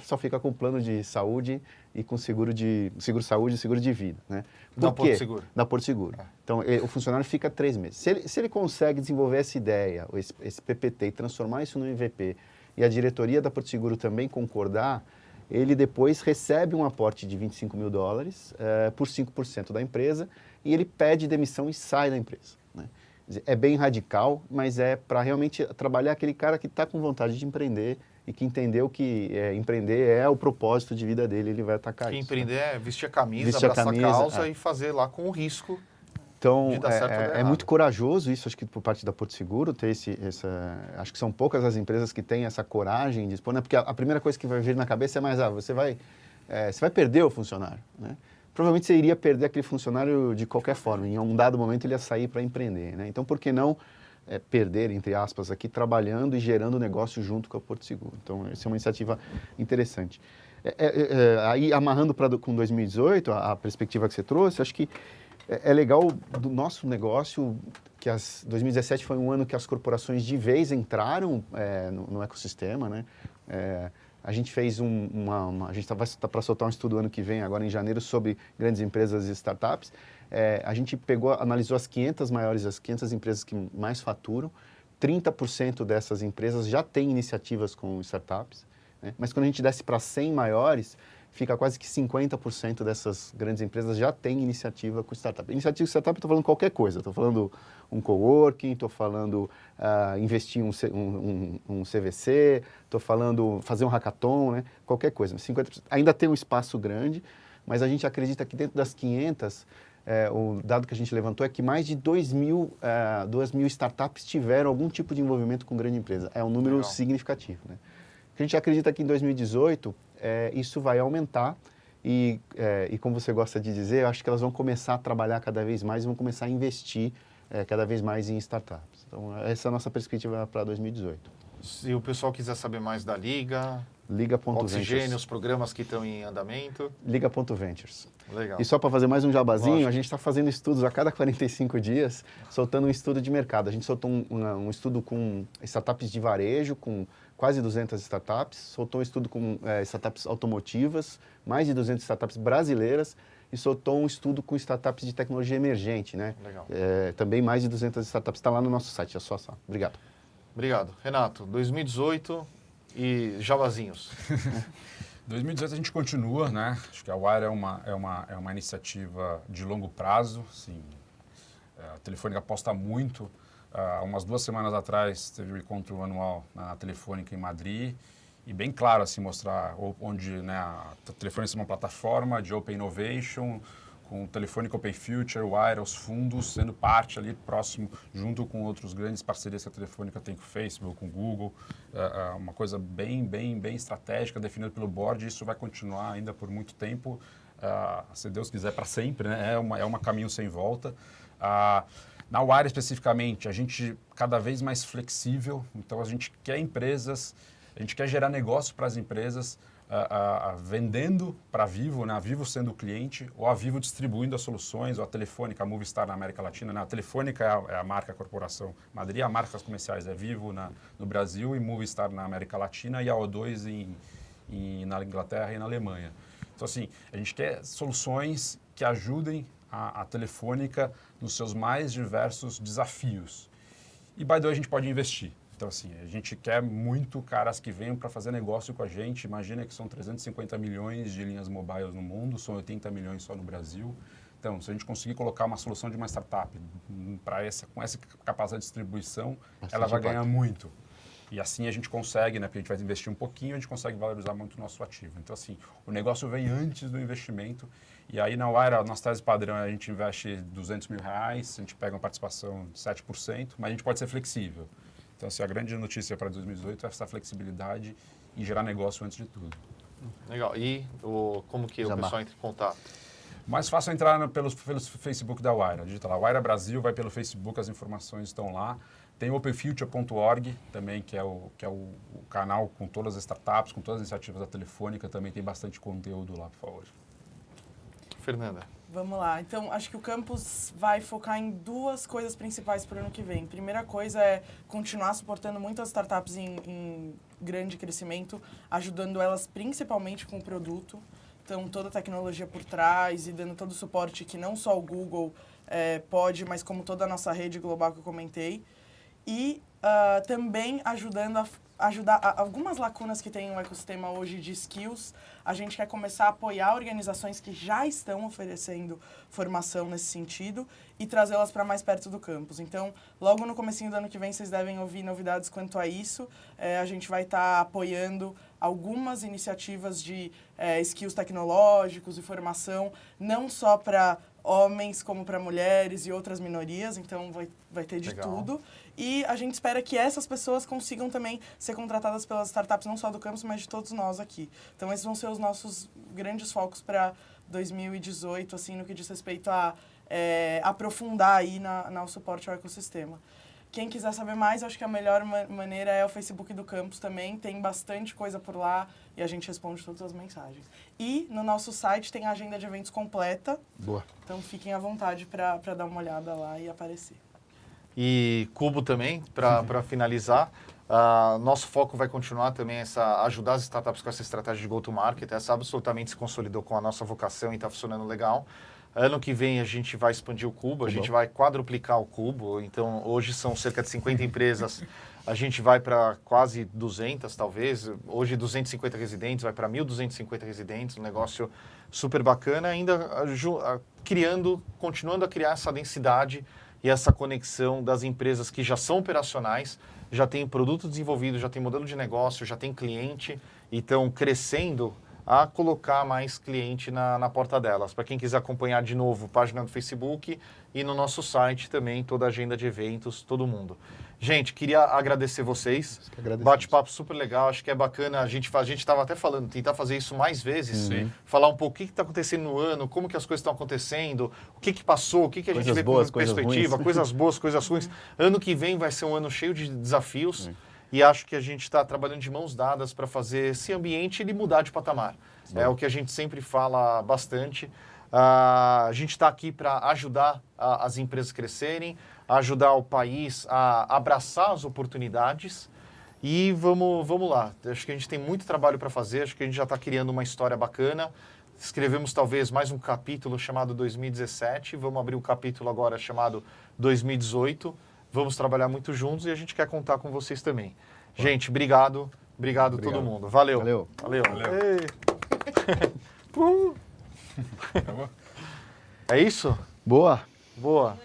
só fica com plano de saúde e com seguro-saúde e seguro de vida, né? Da Por quê? Porto Seguro. Da Porto Seguro. Então, o funcionário fica 3 meses. Se ele consegue desenvolver essa ideia, esse PPT, e transformar isso no MVP, e a diretoria da Porto Seguro também concordar, ele depois recebe um aporte de $25 mil por 5% da empresa e ele pede demissão e sai da empresa, né? Quer dizer, é bem radical, mas é para realmente trabalhar aquele cara que está com vontade de empreender e que entendeu que empreender é o propósito de vida dele, ele vai atacar Que isso. empreender é vestir a camisa, Vestir a abraçar camisa, a causa e fazer lá com o risco. Então, de dar certo ou dar é errado. muito corajoso isso, acho que por parte da Porto Seguro, ter acho que são poucas as empresas que têm essa coragem de expor, né? Porque a primeira coisa que vai vir na cabeça é mais, você vai perder o funcionário, né? Provavelmente você iria perder aquele funcionário de qualquer forma, em um dado momento ele ia sair para empreender, né? Então, por que não perder, entre aspas, aqui, trabalhando e gerando negócio junto com a Porto Seguro? Então, essa é uma iniciativa interessante. Aí, amarrando com 2018, a perspectiva que você trouxe, acho que é legal do nosso negócio, que 2017 foi um ano que as corporações de vez entraram no ecossistema, né? A gente fez a gente está para soltar um estudo ano que vem, agora em janeiro, sobre grandes empresas e startups. A gente analisou as 500 empresas que mais faturam. 30% dessas empresas já têm iniciativas com startups, né? Mas quando a gente desce para 100 maiores, fica quase que 50% dessas grandes empresas já têm iniciativa com startup. Iniciativa com startup, eu estou falando qualquer coisa. Estou falando um coworking, estou falando investir um CVC, estou falando fazer um hackathon, né? Qualquer coisa. 50%. Ainda tem um espaço grande, mas a gente acredita que dentro das 500, o dado que a gente levantou é que mais de 2 mil startups tiveram algum tipo de envolvimento com grande empresa. É um número Legal. significativo, né? A gente acredita que em 2018 isso vai aumentar e como você gosta de dizer, eu acho que elas vão começar a trabalhar cada vez mais e vão começar a investir cada vez mais em startups. Então, essa é a nossa perspectiva para 2018. Se o pessoal quiser saber mais da Liga, Liga.ventures. Oxigênio, os programas que estão em andamento. Liga.ventures. Legal. E só para fazer mais um jabazinho, Lógico. a gente está fazendo estudos a cada 45 dias, soltando um estudo de mercado. A gente soltou um estudo com startups de varejo, com quase 200 startups, soltou um estudo com startups automotivas, mais de 200 startups brasileiras, e soltou um estudo com startups de tecnologia emergente, né? Legal. Também mais de 200 startups, está lá no nosso site, é só. Obrigado. Obrigado. Renato, 2018 e jabazinhos. 2018 a gente continua, né? Acho que a Wire é uma iniciativa de longo prazo. Assim, a Telefônica aposta muito. Umas 2 semanas atrás teve um encontro anual na Telefônica em Madrid e bem claro assim mostrar onde, né, a Telefônica é uma plataforma de Open Innovation, com o Telefônica Open Future, Wire, os fundos sendo parte ali próximo, junto com outros grandes parcerias que a Telefônica tem com o Facebook, com o Google, uma coisa bem estratégica definida pelo board, e isso vai continuar ainda por muito tempo, se Deus quiser, para sempre, né? É um caminho sem volta. Na Wire especificamente, a gente cada vez mais flexível, então a gente quer gerar negócio para as empresas, vendendo para a Vivo, né? A Vivo sendo o cliente, ou a Vivo distribuindo as soluções, ou a Telefônica, a Movistar na América Latina, né? A Telefônica é a marca, a corporação Madrid, a marcas comerciais é Vivo no Brasil e Movistar na América Latina e a O2 na Inglaterra e na Alemanha. Então, assim, a gente quer soluções que ajudem a Telefônica nos seus mais diversos desafios. E, by the way, a gente pode investir. Então, assim, a gente quer muito caras que venham para fazer negócio com a gente. Imagina que são 350 milhões de linhas mobiles no mundo, são 80 milhões só no Brasil. Então, se a gente conseguir colocar uma solução de uma startup com essa capacidade de distribuição, ela vai ganhar muito. E assim a gente consegue, né? Porque a gente vai investir um pouquinho, a gente consegue valorizar muito o nosso ativo. Então, assim, o negócio vem antes do investimento. E aí, na Wire, a nossa tese padrão, a gente investe R$200 mil, a gente pega uma participação de 7%, mas a gente pode ser flexível. Então, assim, a grande notícia para 2018 é essa flexibilidade e gerar negócio antes de tudo. Legal. E como que o pessoal entra em contato? Mais fácil é entrar pelo Facebook da Wire. Digita lá, Wire Brasil, vai pelo Facebook, as informações estão lá. Tem o openfuture.org também, que é o canal com todas as startups, com todas as iniciativas da Telefônica, também tem bastante conteúdo lá, por favor. Fernanda. Vamos lá. Então, acho que o campus vai focar em duas coisas principais para o ano que vem. Primeira coisa é continuar suportando muitas startups em grande crescimento, ajudando elas principalmente com o produto. Então, toda a tecnologia por trás e dando todo o suporte que não só o Google pode, mas como toda a nossa rede global que eu comentei. E também ajudar algumas lacunas que tem no ecossistema hoje de skills. A gente quer começar a apoiar organizações que já estão oferecendo formação nesse sentido e trazê-las para mais perto do campus. Então, logo no comecinho do ano que vem, vocês devem ouvir novidades quanto a isso. A gente vai estar apoiando algumas iniciativas de skills tecnológicos e formação, não só para homens como para mulheres e outras minorias, então vai ter de tudo. E a gente espera que essas pessoas consigam também ser contratadas pelas startups, não só do campus, mas de todos nós aqui. Então, esses vão ser os nossos grandes focos para 2018, assim, no que diz respeito a aprofundar aí no suporte ao ecossistema. Quem quiser saber mais, acho que a melhor maneira é o Facebook do campus também. Tem bastante coisa por lá e a gente responde todas as mensagens. E no nosso site tem a agenda de eventos completa. Boa. Então fiquem à vontade para dar uma olhada lá e aparecer. E Cubo também, para finalizar. Nosso foco vai continuar também ajudar as startups com essa estratégia de go-to-market. Essa absolutamente se consolidou com a nossa vocação e está funcionando legal. Ano que vem a gente vai expandir o Cubo, a gente vai quadruplicar o Cubo. Então, hoje são cerca de 50 empresas, a gente vai para quase 200, talvez. Hoje, 250 residentes, vai para 1.250 residentes, um negócio super bacana. Ainda continuando a criar essa densidade e essa conexão das empresas que já são operacionais, já tem produto desenvolvido, já tem modelo de negócio, já tem cliente e estão crescendo a colocar mais cliente na porta delas. Para quem quiser acompanhar de novo, página do Facebook e no nosso site também, toda a agenda de eventos, todo mundo. Gente, queria agradecer vocês. Bate-papo super legal, acho que é bacana. A gente estava até falando, tentar fazer isso mais vezes. Sim. Falar um pouco o que está acontecendo no ano, como que as coisas estão acontecendo, o que passou, o que a gente vê com perspectiva, coisas boas, coisas ruins. Ano que vem vai ser um ano cheio de desafios. E acho que a gente está trabalhando de mãos dadas para fazer esse ambiente ele mudar de patamar. É o que a gente sempre fala bastante. A gente está aqui para ajudar as empresas a crescerem, ajudar o país a abraçar as oportunidades. E vamos lá. Acho que a gente tem muito trabalho para fazer, acho que a gente já está criando uma história bacana. Escrevemos talvez mais um capítulo chamado 2017. Vamos abrir um capítulo agora chamado 2018. Vamos trabalhar muito juntos e a gente quer contar com vocês também. Gente, obrigado todo mundo. Valeu. É isso? Boa. Boa.